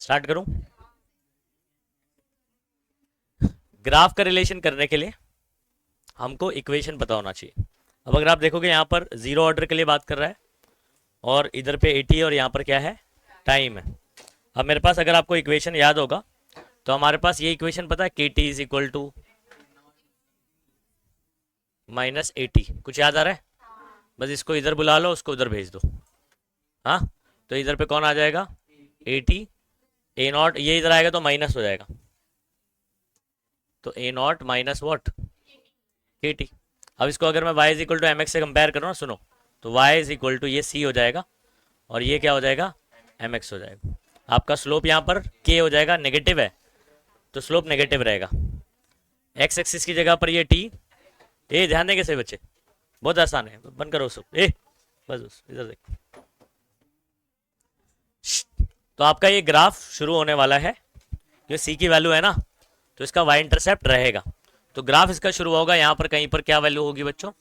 Start करूं? Graph का relation करने के लिए हमको इक्वेशन पता होना चाहिए। अब अगर आप देखोगे यहाँ पर जीरो ऑर्डर के लिए बात कर रहा है और इधर पे 80 है और यहाँ पर क्या है, टाइम है। अब मेरे पास अगर आपको इक्वेशन याद होगा तो हमारे पास ये इक्वेशन पता है, के टी इज इक्वल टू -80। कुछ याद आ रहा है? बस इसको इधर बुला लो, उसको उधर भेज दो। हाँ, तो इधर पे कौन आ जाएगा, 80। ए नॉट ये इधर आएगा तो माइनस हो जाएगा, तो A naught minus what, K T. अब इसको अगर मैं y is equal to M X से कंपेयर करूँ ना, सुनो, तो y इज इक्वल टू ये c हो जाएगा और ये क्या हो जाएगा, एम एक्स हो जाएगा। आपका स्लोप यहाँ पर k हो जाएगा, नेगेटिव है तो स्लोप नेगेटिव रहेगा। x एक्सिस की जगह पर ये t। ए ध्यान देंगे सही बच्चे, बहुत आसान है, बंद करो सब। ए बस इधर देखो। तो आपका ये ग्राफ शुरू होने वाला है, जो सी की वैल्यू है ना, तो इसका वाई इंटरसेप्ट रहेगा। तो ग्राफ इसका शुरू होगा यहाँ पर, कहीं पर क्या वैल्यू होगी बच्चों,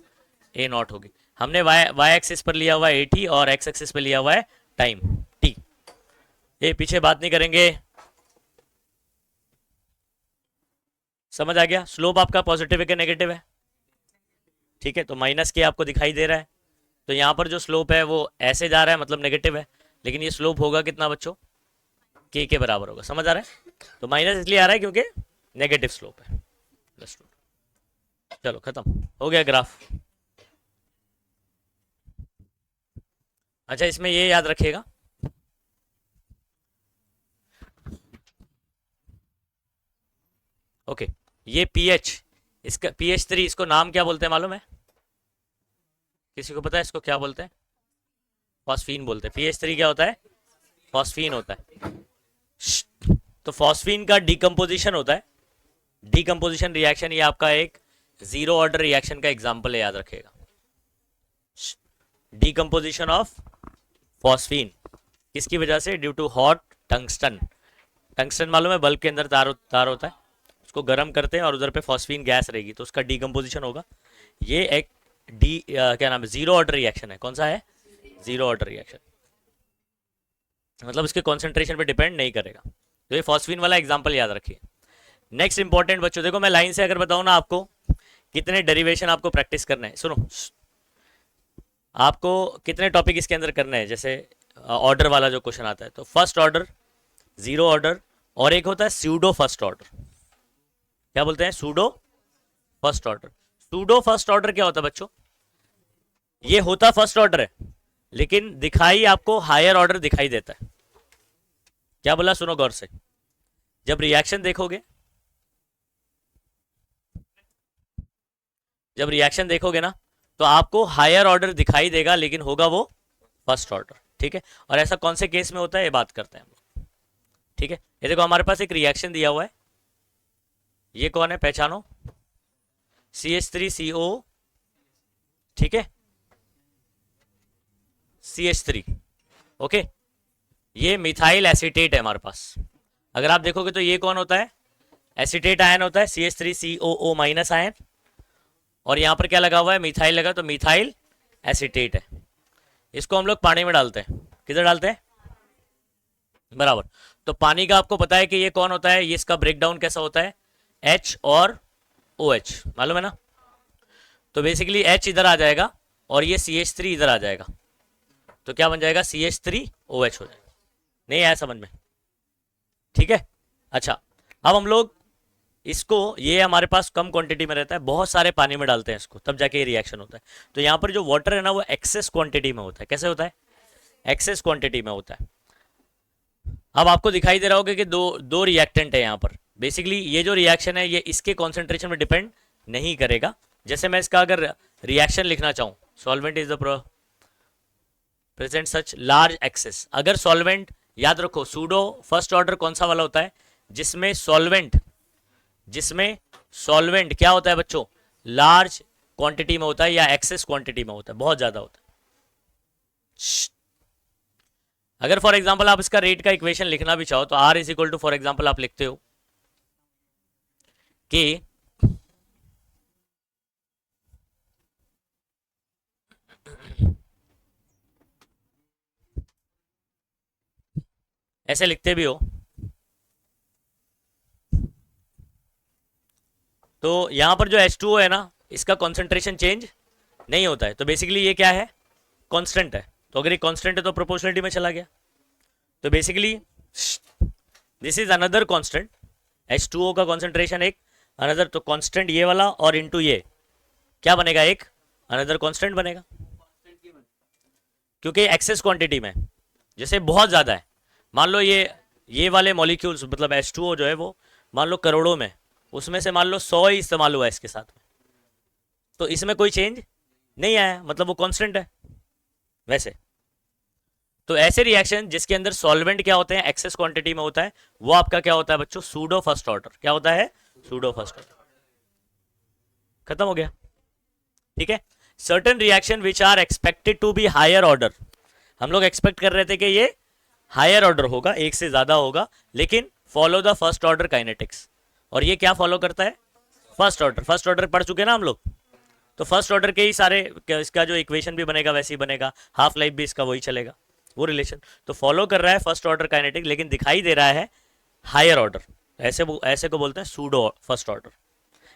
ए नॉट होगी। हमने वाई वाई एक्सिस पर लिया हुआ है 80 और एक्स एक्सिस पर लिया हुआ है टाइम टी। ये पीछे बात नहीं करेंगे, समझ आ गया? स्लोप आपका पॉजिटिव है कि नेगेटिव है? ठीक है, तो माइनस के आपको दिखाई दे रहा है, तो यहाँ पर जो स्लोप है वो ऐसे जा रहा है, मतलब नेगेटिव है, लेकिन ये स्लोप होगा कितना बच्चों, के बराबर होगा। समझ आ रहा है? तो माइनस इसलिए आ रहा है क्योंकि नेगेटिव स्लोप है। चलो खत्म हो गया ग्राफ। अच्छा, इसमें ये याद रखिएगा, ओके, ये पीएच, इसका pH 3, इसको नाम क्या बोलते हैं मालूम है? किसी को पता है इसको क्या बोलते हैं? फॉस्फीन बोलते हैं। pH 3 क्या होता है? फॉस्फीन होता है। तो फॉस्फीन का डिकम्पोजिशन होता है, डिकम्पोजिशन रिएक्शन, ये आपका एक जीरो ऑर्डर रिएक्शन का एग्जाम्पल है, याद रखिएगा। डिकम्पोजिशन ऑफ फॉस्फीन किसकी वजह से? Due to hot tungsten. Tungsten मालूम है, बल्ब के अंदर तार होता है, उसको गर्म करते हैं और उधर पे फॉस्फीन गैस रहेगी तो उसका डिकम्पोजिशन होगा। ये एक क्या नाम है, जीरो ऑर्डर रिएक्शन है। कौन सा है? जीरो ऑर्डर रिएक्शन, मतलब इसके कॉन्सेंट्रेशन पे डिपेंड नहीं करेगा। तो ये फॉस्फीन वाला एग्जाम्पल याद रखिए। नेक्स्ट इंपॉर्टेंट बच्चों, देखो मैं लाइन से अगर बताऊं ना आपको, कितने डेरिवेशन आपको प्रैक्टिस करना है, सुनो, आपको कितने टॉपिक इसके अंदर करने हैं। जैसे ऑर्डर वाला जो क्वेश्चन आता है, तो फर्स्ट ऑर्डर, जीरो ऑर्डर, और एक होता है सूडो फर्स्ट ऑर्डर। क्या बोलते हैं? Pseudo first order. Pseudo first order क्या होता है बच्चों? ये होता फर्स्ट ऑर्डर है, लेकिन दिखाई आपको हायर ऑर्डर दिखाई देता है। क्या बोला, सुनो गौर से। जब रिएक्शन देखोगे, जब रिएक्शन देखोगे ना, तो आपको हायर ऑर्डर दिखाई देगा, लेकिन होगा वो फर्स्ट ऑर्डर। ठीक है, और ऐसा कौन से केस में होता है ये बात करते हैं हम लोग। ठीक है, ये देखो हमारे पास एक रिएक्शन दिया हुआ है, ये कौन है पहचानो, CH3CO। ठीक है, CH3, ओके, ये मिथाइल एसिटेट है हमारे पास। अगर आप देखोगे तो ये कौन होता है, एसिटेट आयन होता है, CH3COO माइनस आयन, और यहां पर क्या लगा हुआ है, मिथाइल लगा, तो मिथाइल एसिटेट है। इसको हम लोग पानी में डालते हैं, किधर डालते हैं, बराबर। तो पानी का आपको पता है कि ये कौन होता है, ये इसका ब्रेकडाउन कैसा होता है, H और OH, मालूम है ना। तो बेसिकली H इधर आ जाएगा और ये CH3 इधर आ जाएगा, तो क्या बन जाएगा, CH3OH हो जाएगा। नहीं आया समझ में? ठीक है, अच्छा, अब हम लोग इसको, ये हमारे पास कम क्वांटिटी में रहता है, बहुत सारे पानी में डालते हैं इसको, तब जाके ये रिएक्शन होता है। तो यहाँ पर जो वाटर है ना, वो एक्सेस क्वांटिटी में होता है। कैसे होता है? एक्सेस क्वांटिटी में होता है। अब आपको दिखाई दे रहा होगा कि दो दो रिएक्टेंट है यहाँ पर। बेसिकली ये जो रिएक्शन है, ये इसके कॉन्सेंट्रेशन में डिपेंड नहीं करेगा। जैसे मैं इसका अगर रिएक्शन लिखना चाहूँ, solvent is the present such large access, अगर सॉल्वेंट, याद रखो सूडो फर्स्ट ऑर्डर कौन सा वाला होता है, जिसमें सॉल्वेंट, जिसमें सॉल्वेंट क्या होता है बच्चों, लार्ज क्वांटिटी में होता है या एक्सेस क्वांटिटी में होता है, बहुत ज्यादा होता है। अगर फॉर एग्जांपल आप इसका रेट का इक्वेशन लिखना भी चाहो, तो R is equal to, for example आप लिखते हो कि ऐसे लिखते भी हो तो यहां पर जो H2O है ना, इसका कॉन्सेंट्रेशन चेंज नहीं होता है, तो बेसिकली ये क्या है, कांस्टेंट है। तो अगर ये कांस्टेंट है तो प्रोपोर्शनलिटी में चला गया। तो basically this is another constant, H2O का कॉन्सेंट्रेशन एक अनदर, तो कांस्टेंट ये वाला और इनटू ये क्या बनेगा, एक अनदर कांस्टेंट बनेगा, क्योंकि एक्सेस क्वांटिटी में जैसे बहुत ज़्यादा है। मान लो ये वाले मॉलिक्यूल्स मतलब H2O जो है वो मान लो करोड़ों में, उसमें से मान लो 100 ही इस्तेमाल हुआ है इसके साथ में, तो इसमें कोई चेंज नहीं आया, मतलब वो कांस्टेंट है। वैसे तो ऐसे रिएक्शन जिसके अंदर सॉल्वेंट क्या होते हैं, एक्सेस क्वांटिटी में होता है, वो आपका क्या होता है बच्चों, सूडो फर्स्ट ऑर्डर। क्या होता है, सूडो फर्स्ट ऑर्डर। खत्म हो गया, ठीक है। Certain reaction which are expected to be higher order, हम लोग एक्सपेक्ट कर रहे थे कि ये हायर ऑर्डर होगा, एक से ज्यादा होगा, लेकिन follow the first order kinetics. और ये क्या फॉलो करता है, फर्स्ट ऑर्डर। फर्स्ट ऑर्डर पढ़ चुके ना हम लोग, तो फर्स्ट ऑर्डर के ही सारे, इसका जो इक्वेशन भी बनेगा वैसे ही बनेगा, हाफ लाइफ भी इसका वही चलेगा, वो रिलेशन। तो फॉलो कर रहा है फर्स्ट ऑर्डर काइनेटिक, लेकिन दिखाई दे रहा है हायर ऑर्डर, ऐसे को बोलते हैं सूडो फर्स्ट ऑर्डर।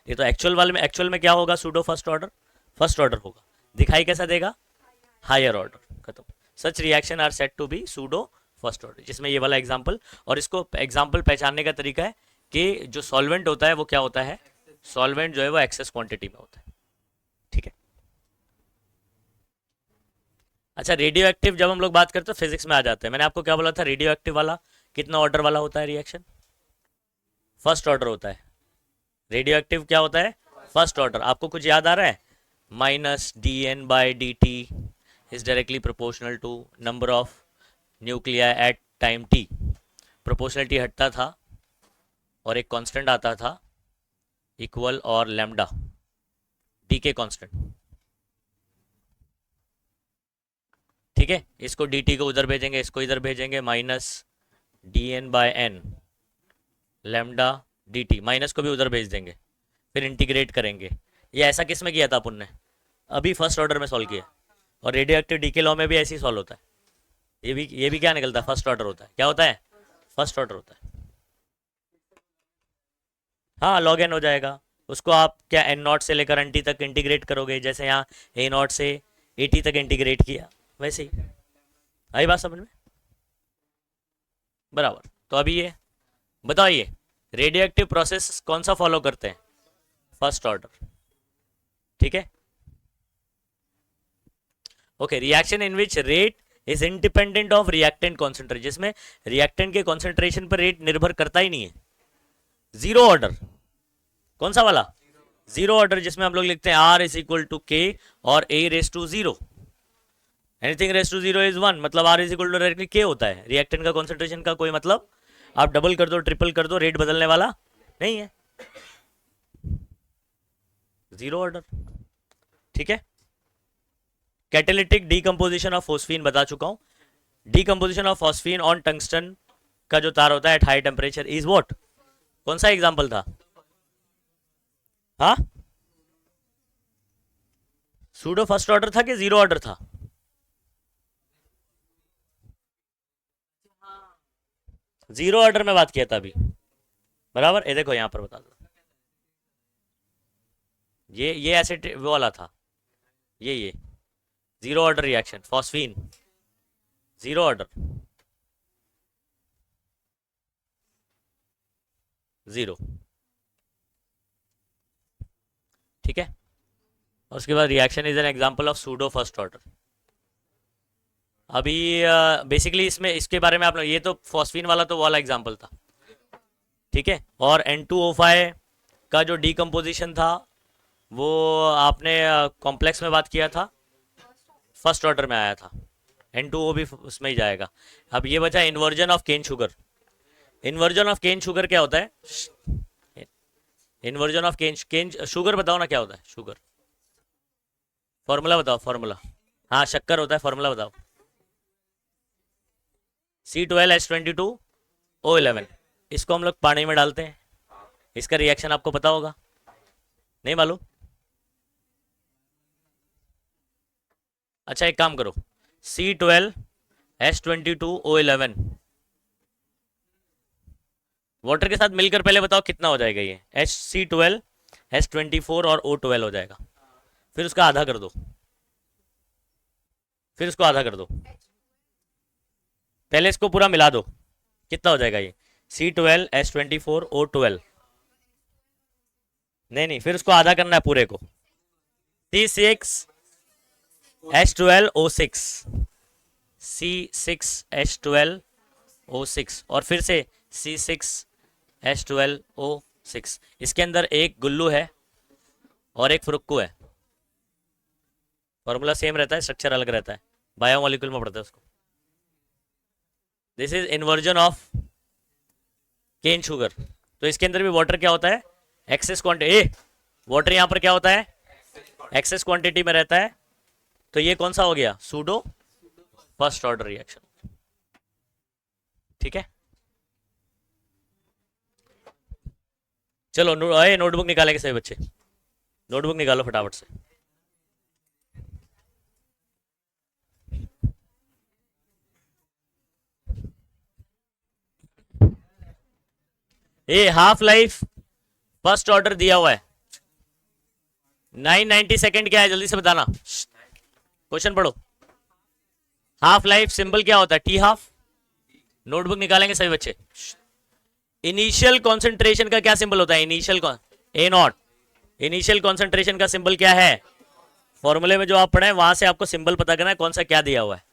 ये तो एक्चुअल में क्या होगा, सूडो फर्स्ट ऑर्डर होगा, दिखाई कैसा देगा, हायर ऑर्डर। खत्म। Such reaction are set to be pseudo first order, जिसमें ये वाला एग्जांपल, और इसको एग्जांपल पहचानने का तरीका है कि जो सॉल्वेंट होता है वो क्या होता है, सॉल्वेंट जो है वो एक्सेस क्वांटिटी में होता है, ठीक है। अच्छा, रेडियो एक्टिव जब हम लोग बात करते हैं फिजिक्स में आ जाते हैं। मैंने आपको क्या बोला था, रेडियो एक्टिव वाला कितना ऑर्डर वाला होता है रिएक्शन, फर्स्ट ऑर्डर होता है। रेडियो एक्टिव क्या होता है, फर्स्ट ऑर्डर। आपको कुछ याद आ रहा है, -dN/dt is directly proportional to number of nuclei at time t। Proportionality हटता था और एक कांस्टेंट आता था इक्वल और लैम्डा डी के कांस्टेंट, ठीक है। इसको dt को उधर भेजेंगे, इसको इधर भेजेंगे, -dN/n लैम्डा dt, माइनस को भी उधर भेज देंगे, फिर इंटीग्रेट करेंगे। ये ऐसा किस में किया था अपन ने, अभी फर्स्ट ऑर्डर में सॉल्व किया। और रेडियो एक्टिव डी के लॉ में भी ऐसे ही सॉल्व होता है। ये भी क्या निकलता है, फर्स्ट ऑर्डर होता है। क्या होता है, फर्स्ट ऑर्डर होता है। हाँ, लॉग एन हो जाएगा। उसको आप क्या एन नॉट से लेकर एन टी तक इंटीग्रेट करोगे, जैसे यहाँ ए नॉट से ए टी तक इंटीग्रेट किया, वैसे ही। आई बात समझ में, बराबर। तो अभी ये बताइए, रेडियो एक्टिव प्रोसेस कौन सा फॉलो करते हैं, फर्स्ट ऑर्डर, ठीक है। Okay, reaction in which rate is independent of reactant concentration, जिसमें रिएक्टेंट के कॉन्सेंट्रेशन पर रेट निर्भर करता ही नहीं है। जीरो ऑर्डर, कौन सा वाला, जीरो ऑर्डर, जिसमें हम लोग लिखते हैं R इज इक्वल टू के और A raise to 0, anything raise to 0 is 1, मतलब R is equal to directly के होता है। रिएक्टेंट का कॉन्सेंट्रेशन का कोई मतलब, आप डबल कर दो ट्रिपल कर दो, रेट बदलने वाला नहीं है, जीरो ऑर्डर, ठीक है। कैटेलिटिक डीकंपोजिशन ऑफ फॉस्फीन बता चुका हूं। Decomposition of phosphine on tungsten का जो तार होता है at high temperature is what, कौन सा एग्जांपल था, हाँ, सूडो फर्स्ट ऑर्डर था कि जीरो ऑर्डर था, जीरो ऑर्डर में बात किया था अभी, बराबर। ये देखो यहां पर बता दो, ये ऐसे वो वाला था, ये zero order reaction, phosphine zero order, zero, ठीक है। और उसके बाद reaction is an example of pseudo first order. अभी बेसिकली इसमें इसके बारे में आप लोग, ये तो फॉस्फीन वाला तो वाला एग्जांपल था, ठीक है। और N2O5 का जो डीकंपोजिशन था वो आपने कॉम्प्लेक्स में बात किया था, फर्स्ट ऑर्डर में आया था, N2O भी उसमें ही जाएगा। अब ये बचा inversion of cane sugar. Inversion of cane sugar क्या होता है, इन्वर्जन ऑफ केन शुगर बताओ ना क्या होता है, शुगर फॉर्मूला बताओ, फॉर्मूला, हाँ शक्कर होता है, फॉर्मूला बताओ। C12H22O11, इसको हम लोग पानी में डालते हैं, इसका रिएक्शन आपको पता होगा, नहीं मालूम, अच्छा एक काम करो, C12H22O11 वाटर के साथ मिलकर पहले बताओ कितना हो जाएगा ये, HC12 S24 और O12 हो जाएगा। फिर उसका आधा कर दो, फिर उसको आधा कर दो, पहले इसको पूरा मिला दो, कितना हो जाएगा ये C12 S24 O12। नहीं नहीं, फिर उसको आधा करना है पूरे को, C6 H12 O6, C6 H12 O6 और फिर से C6 H12 O6। इसके अंदर एक गुल्लू है और एक फ्रुक्कू है। फॉर्मूला सेम रहता है, स्ट्रक्चर अलग रहता है, बायोमोलिक्यूल में पढ़ते हैं उसको। This is inversion of cane sugar. तो इसके अंदर भी वाटर क्या होता है, एक्सेस क्वांटिटी। वाटर यहां पर क्या होता है, एक्सेस क्वांटिटी में रहता है। तो ये कौन सा हो गया, सूडो फर्स्ट ऑर्डर रिएक्शन। ठीक है, चलो नोटबुक निकालेंगे सभी बच्चे, नोटबुक निकालो फटाफट से। ये हाफ लाइफ फर्स्ट ऑर्डर दिया हुआ है 990 सेकेंड, क्या है जल्दी से बताना, क्वेश्चन पढ़ो। हाफ लाइफ सिंबल क्या होता है, टी हाफ। नोटबुक निकालेंगे सभी बच्चे। इनिशियल कॉन्सेंट्रेशन का क्या सिंबल होता है, initial A not. Initial concentration का सिंबल क्या है, फॉर्मूले में जो आप पढ़े वहां से आपको सिंबल पता करना है कौन सा क्या दिया हुआ है।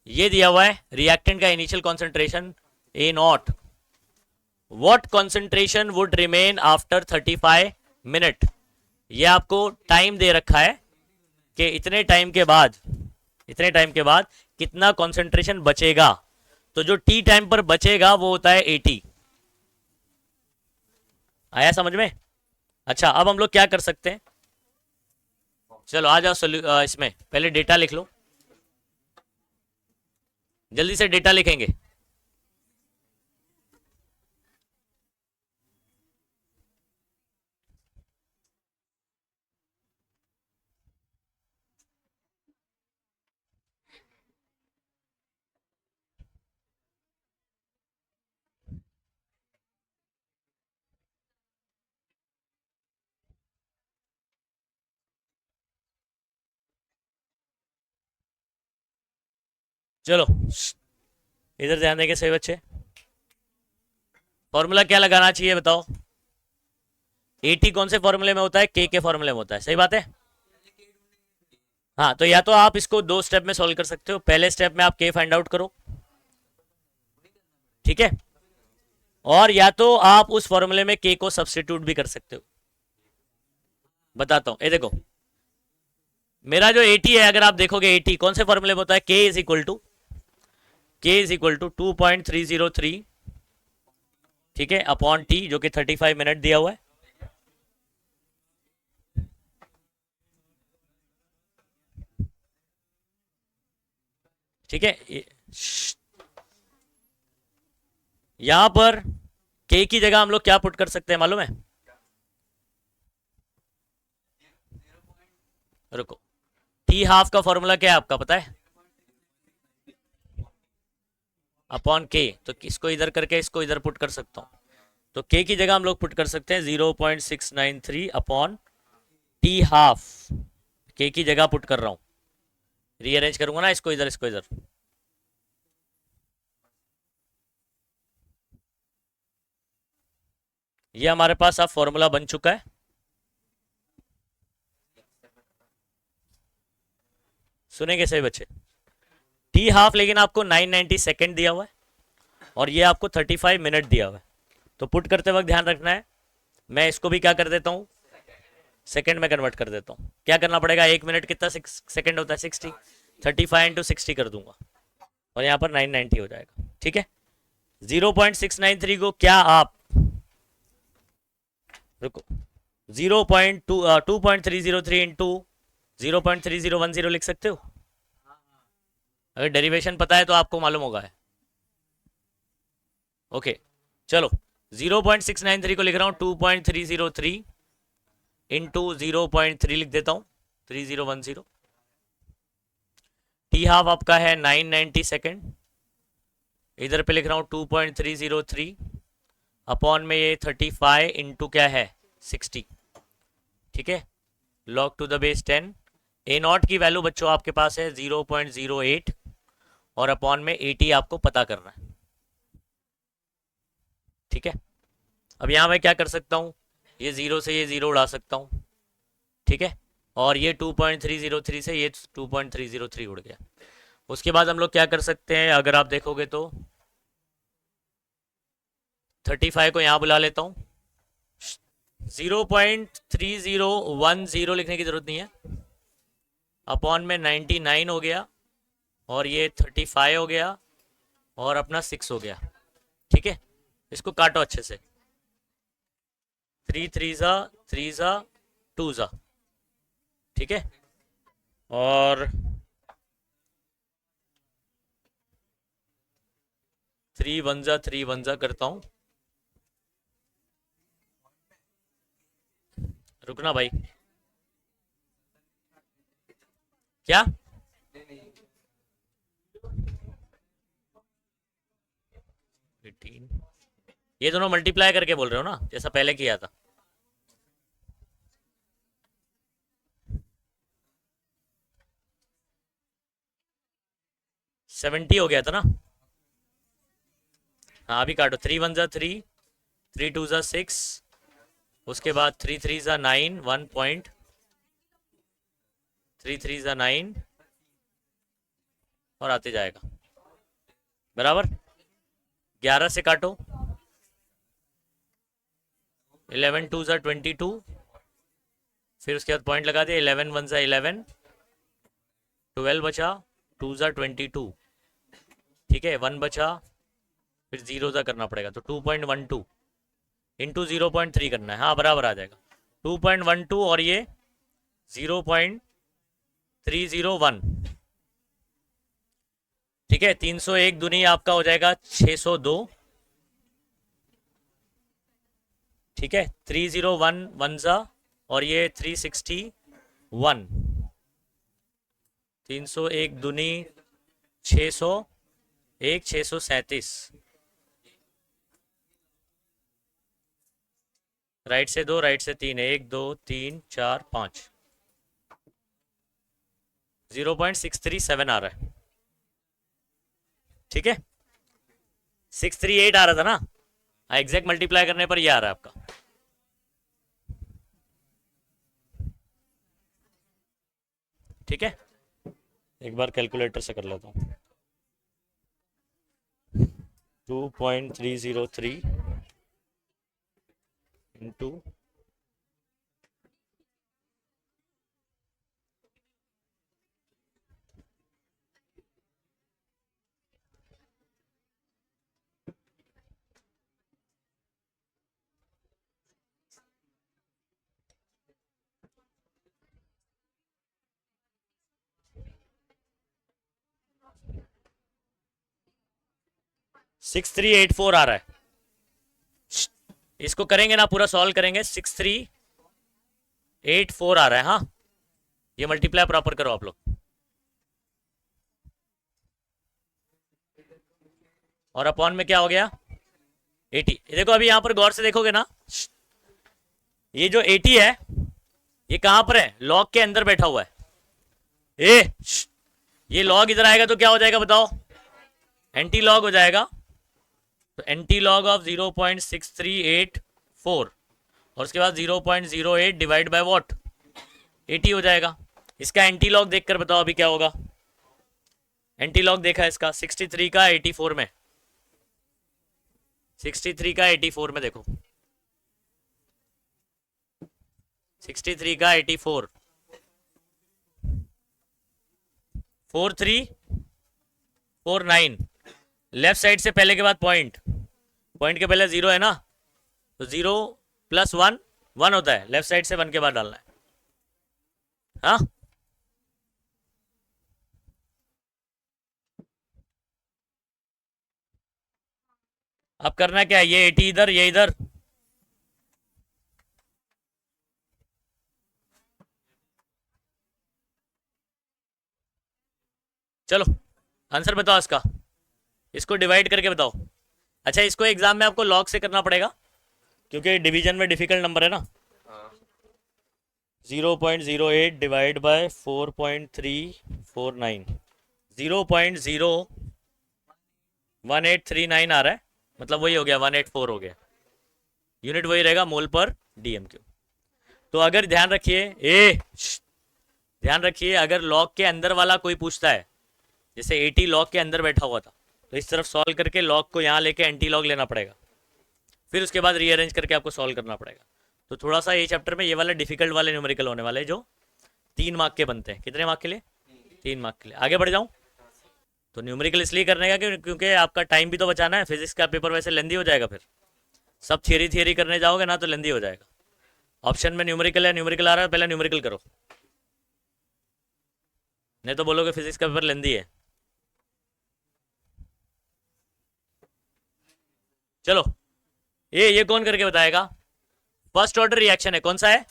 ये दिया हुआ है रिएक्टेंट का initial concentration A not. What concentration would remain after 35 minute. ये आपको टाइम दे रखा है कि इतने टाइम के बाद कितना कॉन्सेंट्रेशन बचेगा। तो जो टी टाइम पर बचेगा वो होता है 80। आया समझ में। अच्छा, अब हम लोग क्या कर सकते हैं, चलो आ जाओ इसमें पहले डेटा लिख लो, जल्दी से डेटा लिखेंगे। चलो इधर ध्यान देंगे सही बच्चे। फॉर्मूला क्या लगाना चाहिए बताओ, 80 कौन से फॉर्मूले में होता है, के फॉर्मूले में होता है, सही बात है। हाँ, तो या तो आप इसको दो स्टेप में सॉल्व कर सकते हो। पहले स्टेप में आप के फाइंड आउट करो, ठीक है, और या तो आप उस फॉर्मूले में के को सब्स्टिट्यूट भी कर सकते हो। बताता हूं, ये देखो मेरा जो 80 है, अगर आप देखोगे 80 कौन से फॉर्मूले में होता है, के इज इक्वल टू 2.303, ठीक है, अपॉन टी, जो कि 35 मिनट दिया हुआ है। ठीक है, यहां पर के की जगह हम लोग क्या पुट कर सकते हैं मालूम है, रुको, टी हाफ का फॉर्मूला क्या है आपका पता है, अपॉन के। तो इसको इधर करके इसको इधर पुट कर सकता हूं। तो के की जगह हम लोग पुट कर सकते हैं 0.693 अपॉन टी हाफ। के की जगह पुट कर रहा हूं, रीअरेंज करूंगा ना इसको इधर, इसको इधर। ये हमारे पास अब फॉर्मूला बन चुका है। सुनेंगे सही बच्चे, टी हाफ लेकिन आपको 990 सेकेंड दिया हुआ है और ये आपको 35 मिनट दिया हुआ है। तो पुट करते वक्त ध्यान रखना है, मैं इसको भी क्या कर देता हूं, सेकंड में कन्वर्ट कर देता हूं। क्या करना पड़ेगा, एक मिनट कितना सेकंड होता है, 60, 35 इंटू 60 कर दूंगा और यहाँ पर 990 हो जाएगा। ठीक है, 0.693 को क्या आप, रुको, 2.303 इंटू 0.3010 लिख सकते हो। अगर डेरिवेशन पता है तो आपको मालूम होगा है। ओके चलो, 0.693 को लिख रहा हूं 2.303 इंटू 0.3 लिख देता हूं 3010। टी हाफ आपका है 990 सेकेंड, इधर पे लिख रहा हूं 2.303 अपॉन में ये 35 इंटू क्या है 60। ठीक है, log to the base 10। A naught की वैल्यू बच्चों आपके पास है 0.08 और अपॉन में 80 आपको पता करना है। ठीक है, अब यहाँ मैं क्या कर सकता हूँ, ये जीरो से ये जीरो उड़ा सकता हूँ। ठीक है, और ये 2.303 से ये 2.303 उड़ गया। उसके बाद हम लोग क्या कर सकते हैं, अगर आप देखोगे तो 35 को यहाँ बुला लेता हूँ, 0.3010 लिखने की जरूरत नहीं है, अपॉन में 99 हो गया, और ये 35 हो गया, और अपना 6 हो गया। ठीक है, इसको काटो अच्छे से, 3 3 ज़ा 3 ज़ा 2 ज़ा। ठीक है, और 3 1 ज़ा 3 1 ज़ा करता हूँ। रुकना भाई, क्या 18, ये दोनों मल्टीप्लाई करके बोल रहे हो ना, जैसा पहले किया था। सेवेंटी हो गया था ना। हाँ अभी काटो, 3 1 ज़ा 3, 3 2 ज़ा 6, उसके बाद 3 3 ज़ा 9, 3 3 ज़ा 9, और आते जाएगा बराबर। 11 से काटो, 11 2 ज़ा 22, फिर उसके बाद पॉइंट लगा दिया, 11 1 ज़ा 11, 12 बचा, 2 ज़ा 22। ठीक है, 1 बचा, फिर 0 ज़ा करना पड़ेगा, तो 2.12 इंटू 0.3 करना है। हाँ बराबर आ जाएगा, 2.12 और ये 0.301। ठीक है, 301 दुनी आपका हो जाएगा 602। ठीक है, 301 1 ज़ा, और ये 361, 301 दुनी 601, 637। राइट से 2, राइट से 3, 1 2 3 4 5, 0.637 आ रहा है। ठीक है, 638 आ रहा था ना, एग्जैक्ट मल्टीप्लाई करने पर ये आ रहा है आपका। ठीक है, एक बार कैलकुलेटर से कर लेता हूँ, 2.303 इंटू 6384 आ रहा है। इसको करेंगे ना, पूरा सॉल्व करेंगे, 6384 आ रहा है। हाँ, ये मल्टीप्लाई प्रॉपर करो आप लोग, और अपॉन में क्या हो गया 80। देखो अभी यहां पर गौर से देखोगे ना, ये जो 80 है ये कहां पर है, लॉग के अंदर बैठा हुआ है। ये लॉग इधर आएगा तो क्या हो जाएगा बताओ, एंटी लॉग हो जाएगा। तो एंटी लॉग ऑफ 0.6384, और उसके बाद 0.08 डिवाइड बाय व्हाट, 80 हो जाएगा। इसका एंटी लॉग देखकर बताओ अभी क्या होगा। एंटी लॉग देखा इसका 63 का 84 में, 63 का 84 में देखो, 63 का 84, 4349, लेफ्ट साइड से पहले के बाद पॉइंट, पॉइंट के पहले 0 है ना, तो 0 + 1 1 होता है, लेफ्ट साइड से 1 के बाद डालना है। हाँ, अब करना क्या है, ये 80 इधर, ये इधर, चलो आंसर बताओ इसका, इसको डिवाइड करके बताओ। अच्छा, इसको एग्जाम में आपको लॉग से करना पड़ेगा, क्योंकि डिवीजन में डिफिकल्ट नंबर है ना। 0.08 डिवाइड बाय 4.349, 0.01839 आ रहा है, मतलब वही हो गया, 184 हो गया। यूनिट वही रहेगा, मोल पर डीएम क्यू। तो अगर ध्यान रखिए, ध्यान रखिए, अगर लॉग के अंदर वाला कोई पूछता है, जैसे 80 लॉग के अंदर बैठा हुआ था, तो इस तरफ सॉल्व करके लॉग को यहाँ लेके एंटी लॉग लेना पड़ेगा, फिर उसके बाद रीअरेंज करके आपको सॉल्व करना पड़ेगा। तो थोड़ा सा ये चैप्टर में ये वाला डिफिकल्ट वाले न्यूमेरिकल होने वाले, जो 3 मार्क के बनते हैं। कितने मार्क के लिए? 3 मार्क के लिए। आगे बढ़ जाऊँ? तो न्यूमेरिकल इसलिए करने का क्योंकि आपका टाइम भी तो बचाना है। फिजिक्स का पेपर वैसे लेंदी हो जाएगा, फिर सब थियरी थियरी करने जाओगे ना तो लेंदी हो जाएगा। ऑप्शन में न्यूमेरिकल है, न्यूमेरिकल आ रहा है, पहले न्यूमेरिकल करो, नहीं तो बोलोगे फिजिक्स का पेपर लेंदी है। चलो, ये कौन करके बताएगा? फर्स्ट ऑर्डर रिएक्शन है, कौन सा है?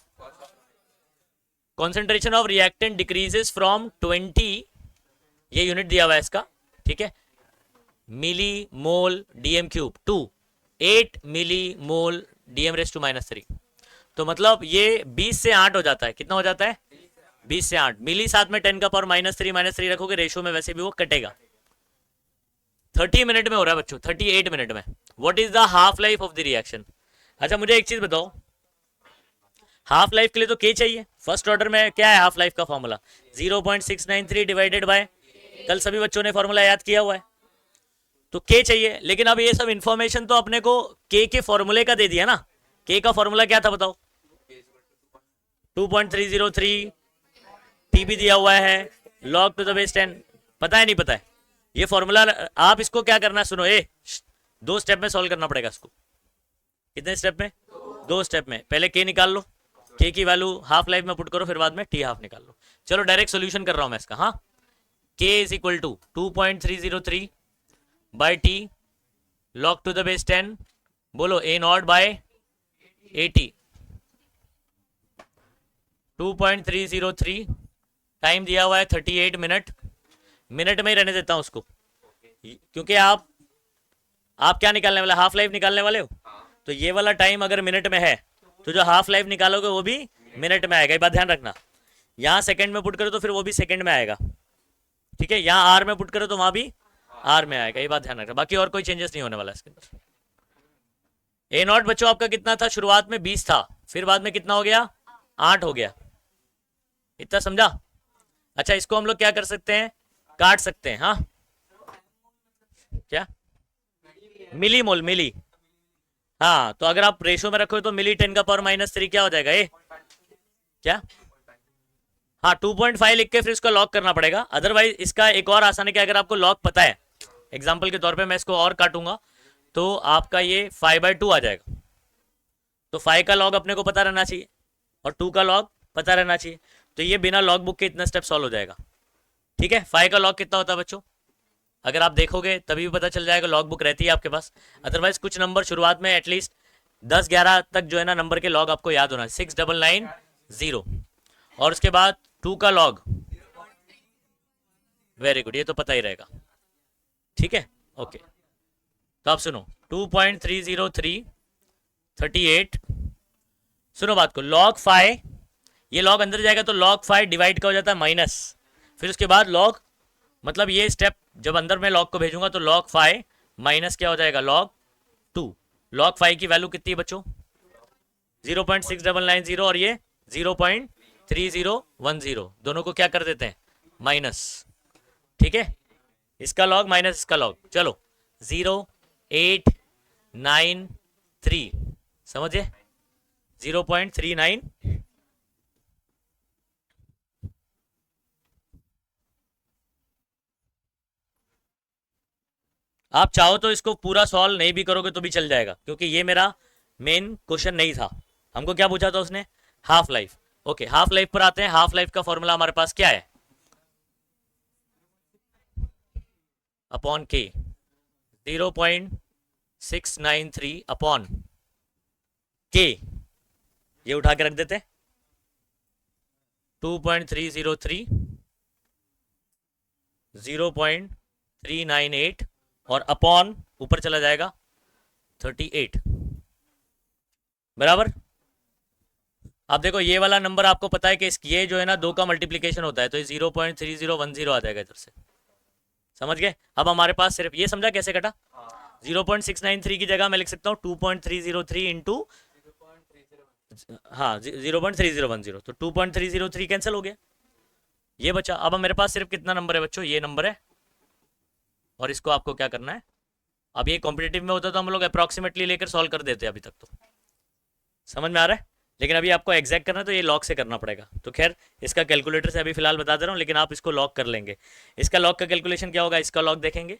Concentration of reactant decreases from 20, ये यूनिट दिया हुआ है इसका, ठीक है, milli mole dm cube to 8 milli mole dm raise to -3। तो मतलब ये 20 से 8 हो जाता है। कितना हो जाता है? 20 से 8 मिली, साथ में 10 का पावर -3 रखोगे, रेशो में वैसे भी वो कटेगा। 30 मिनट में हो रहा है बच्चों, 38 मिनट में। What is the half life of the reaction? अच्छा मुझे एक चीज बताओ, हाफ लाइफ के लिए तो के चाहिए। फर्स्ट ऑर्डर में क्या है हाफ लाइफ का फॉर्मूला? 0.693 डिवाइडेड बाय, कल सभी बच्चों ने फॉर्मूला याद किया हुआ है, तो के चाहिए। लेकिन अब ये सब इंफॉर्मेशन तो अपने को के फॉर्मूले का दे दिया ना। के का फॉर्मूला क्या था बताओ? 2.303, टी भी दिया हुआ है, log टू द बेस 10। पता है नहीं पता है? ये फॉर्मूला आप इसको क्या करना, सुनो, 2 स्टेप में सॉल्व करना पड़ेगा इसको। कितने स्टेप में? 2 स्टेप में। पहले के निकाल लो, के की वैल्यू हाफ लाइफ में पुट करो, फिर बाद में टी हाफ निकाल लो। चलो डायरेक्ट सोल्यूशन कर रहा हूं मैं इसका। हाँ, K is equal to 2.303 by T log to the base 10, बोलो ए नॉट बाय 80, 2.303, टाइम दिया हुआ है 38 मिनट। मिनट में ही रहने देता हूं उसको, क्योंकि आप क्या निकालने वाले? हाफ लाइफ निकालने वाले हो। तो ये वाला टाइम अगर मिनट में है, तो जो हाफ लाइफ निकालोगे वो भी मिनट में आएगा। ये बात ध्यान रखना। यहाँ सेकंड में पुट करो तो फिर वो भी सेकंड में आएगा, ठीक है। यहाँ आर में पुट करो तो वहां भी आर में आएगा, ये बात ध्यान रखना। बाकी और कोई चेंजेस नहीं होने वाला इसके अंदर। ए नॉट बच्चों आपका कितना था? शुरुआत में 20 था, फिर बाद में कितना हो गया? 8 हो गया। इतना समझा? अच्छा, इसको हम लोग क्या कर सकते हैं? काट सकते हैं। हाँ, क्या? मिली मोल, मिली। हाँ, तो अगर आप रेशो में रखो तो मिली 10 का पावर -3 क्या हो जाएगा? ए क्या? हाँ, 2.5 लिख के फिर इसको लॉक करना पड़ेगा। अदरवाइज इसका एक और आसान है कि अगर आपको लॉक पता है, एग्जाम्पल के तौर पे मैं इसको और काटूंगा तो आपका ये 5/2 आ जाएगा। तो 5 का लॉग अपने को पता रहना चाहिए और 2 का लॉग पता रहना चाहिए। तो ये बिना लॉग बुक के इतना स्टेप सॉल्व हो जाएगा, ठीक है। 5 का लॉग कितना होता है बच्चों? अगर आप देखोगे तभी भी पता चल जाएगा, लॉग बुक रहती है आपके पास। अदरवाइज कुछ नंबर शुरुआत में एटलीस्ट 10-11 तक जो है ना नंबर के लॉग आपको याद होना, 6990। और उसके बाद 2 का लॉग, वेरी गुड, ये तो पता ही रहेगा, ठीक है, ओके। तो आप सुनो, 2.303 38, सुनो बात को, log 5, ये log अंदर जाएगा तो log 5 डिवाइड का हो जाता है माइनस, फिर उसके बाद log, मतलब ये स्टेप जब अंदर में log को भेजूंगा तो log 5 माइनस क्या हो जाएगा? log 2। log 5 की वैल्यू कितनी है बच्चों? 0.6990 और ये 0.3010, दोनों को क्या कर देते हैं? माइनस, ठीक है। इसका लॉग माइनस इसका लॉग, चलो 0.893, समझे? 0.39, आप चाहो तो इसको पूरा सॉल्व नहीं भी करोगे तो भी चल जाएगा, क्योंकि ये मेरा मेन क्वेश्चन नहीं था। हमको क्या पूछा था उसने? Half life. Okay, half life पर आते हैं। हाफ लाइफ का फॉर्मूला हमारे पास क्या है? अपॉन के, 0.693 अपॉन के, ये उठा के रख देते हैं, 2.303, 0.398 और अपॉन ऊपर चला जाएगा 38, बराबर। अब देखो ये वाला नंबर आपको पता है कि ये जो है ना 2 का मल्टीप्लीकेशन होता है, तो ये 0.3010 आ जाएगा इधर से। समझ गए? अब हमारे पास सिर्फ ये समझा कैसे कटा। 0.693 की जगह मैं लिख सकता हूँ 2.303 इंटू, हाँ 0.3010, तो 2.303 कैंसिल हो गया, ये बचा। अब मेरे पास सिर्फ कितना नंबर है बच्चों, ये नंबर है, और इसको आपको क्या करना है। अब ये कॉम्पिटेटिव में होता तो हम लोग अप्रॉक्सीमेटली लेकर सॉल्व कर देते अभी तक, तो समझ में आ रहा है। लेकिन अभी आपको एग्जैक्ट करना है तो ये लॉग से करना पड़ेगा। तो खैर इसका कैलकुलेटर से अभी फिलहाल बता दे रहा हूँ, लेकिन आप इसको लॉग कर लेंगे। इसका लॉग का कैलकुलेशन क्या होगा, इसका लॉग देखेंगे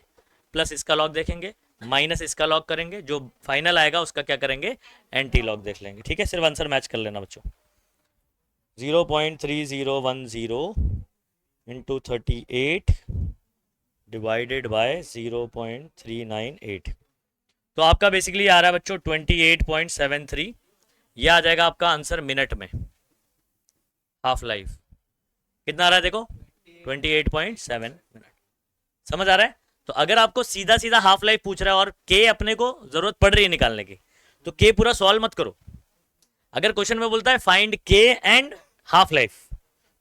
प्लस इसका लॉग देखेंगे माइनस इसका लॉग करेंगे, जो फाइनल आएगा उसका क्या करेंगे, एंटी लॉग देख लेंगे। ठीक है, सिर्फ आंसर मैच कर लेना बच्चों। 0.3010 इंटू 38 डिवाइडेड बाय 0.398, तो आपका बेसिकली आ रहा है बच्चों 28.73। ये आ जाएगा आपका आंसर मिनट में। हाफ लाइफ कितना आ रहा है देखो, 28.7 मिनट। समझ आ रहा है? तो अगर आपको सीधा सीधा हाफ लाइफ पूछ रहा है और के अपने को जरूरत पड़ रही है निकालने की, तो के पूरा सॉल्व मत करो। अगर क्वेश्चन में बोलता है फाइंड के एंड हाफ लाइफ,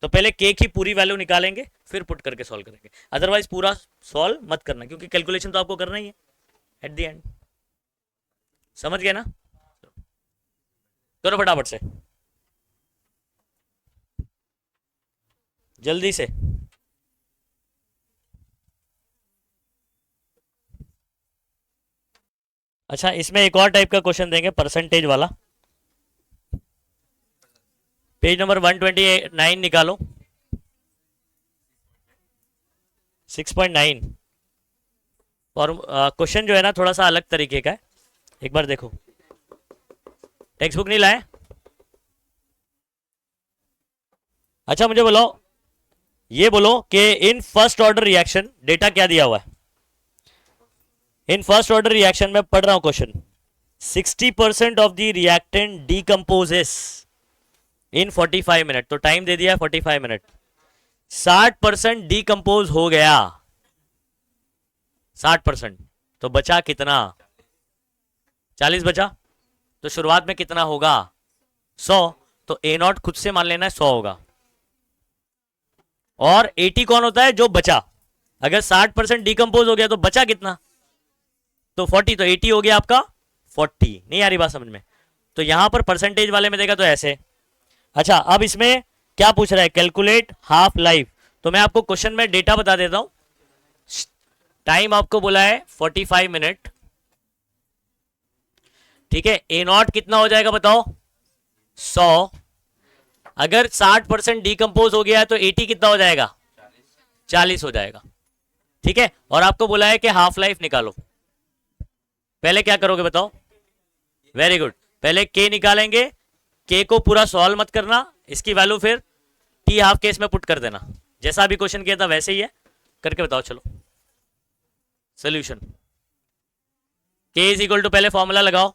तो पहले के की पूरी वैल्यू निकालेंगे फिर पुट करके सॉल्व करेंगे। अदरवाइज पूरा सॉल्व मत करना, क्योंकि कैलकुलेशन तो आपको करना ही है एट द एंड। समझ गए ना? करो फटाफट से, जल्दी से। अच्छा, इसमें एक और टाइप का क्वेश्चन देंगे, परसेंटेज वाला। पेज नंबर 129 निकालो, 6.9। और क्वेश्चन जो है ना थोड़ा सा अलग तरीके का है, एक बार देखो। टेक्स्ट बुक नहीं लाए? अच्छा मुझे बोलो, ये बोलो कि in first order reaction data क्या दिया हुआ है। इन फर्स्ट ऑर्डर रिएक्शन में पढ़ रहा हूं question, 60% of the reactant decomposes in 45 minute, तो टाइम दे दिया 45 मिनट। 60% डीकंपोज हो गया, 60%, तो बचा कितना, 40 बचा। तो शुरुआत में कितना होगा, 100। तो ए नॉट खुद से मान लेना है 100 होगा। और 80 कौन होता है, जो बचा। अगर 60% डीकंपोज हो गया तो बचा कितना, तो 40, तो 80 हो गया आपका 40। नहीं आ रही बात समझ में? तो यहां पर परसेंटेज वाले में देगा तो ऐसे। अच्छा अब इसमें क्या पूछ रहा है, कैलकुलेट हाफ लाइफ। तो मैं आपको क्वेश्चन में डेटा बता देता हूं। टाइम आपको बोला है 45 मिनट, ठीक है। ए नॉट कितना हो जाएगा बताओ, 100। अगर 60% डीकंपोज हो गया तो 80 कितना हो जाएगा, 40 हो जाएगा। ठीक है, और आपको बोला है कि हाफ लाइफ निकालो। पहले क्या करोगे बताओ, वेरी गुड, पहले के निकालेंगे। के को पूरा सॉल्व मत करना, इसकी वैल्यू फिर टी हाफ केस में पुट कर देना, जैसा अभी क्वेश्चन किया था वैसे ही है, करके बताओ। चलो सोल्यूशन, के इज इक्वल टू, पहले फॉर्मूला लगाओ,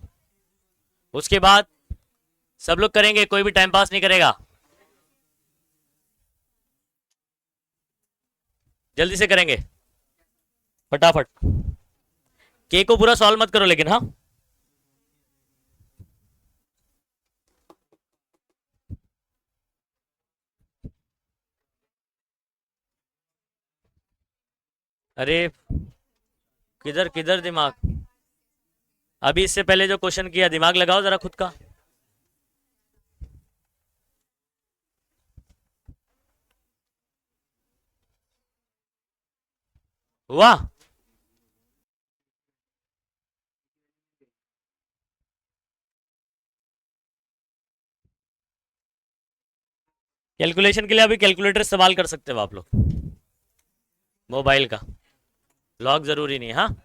उसके बाद सब लोग करेंगे, कोई भी टाइम पास नहीं करेगा, जल्दी से करेंगे फटाफट। के को पूरा सॉल्व मत करो लेकिन, हाँ। अरे किधर किधर दिमाग, अभी इससे पहले जो क्वेश्चन किया दिमाग लगाओ जरा खुद का। वाह, कैलकुलेशन के लिए अभी कैलकुलेटर इस्तेमाल कर सकते हो आप लोग, मोबाइल का। लॉग जरूरी नहीं है, हाँ।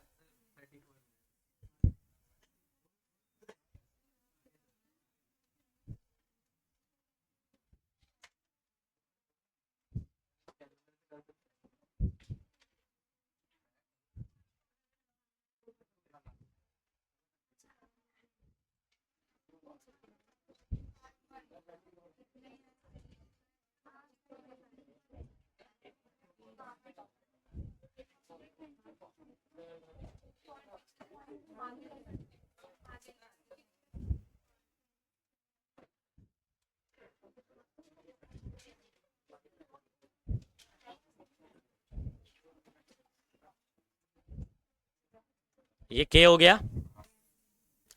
ये K हो गया,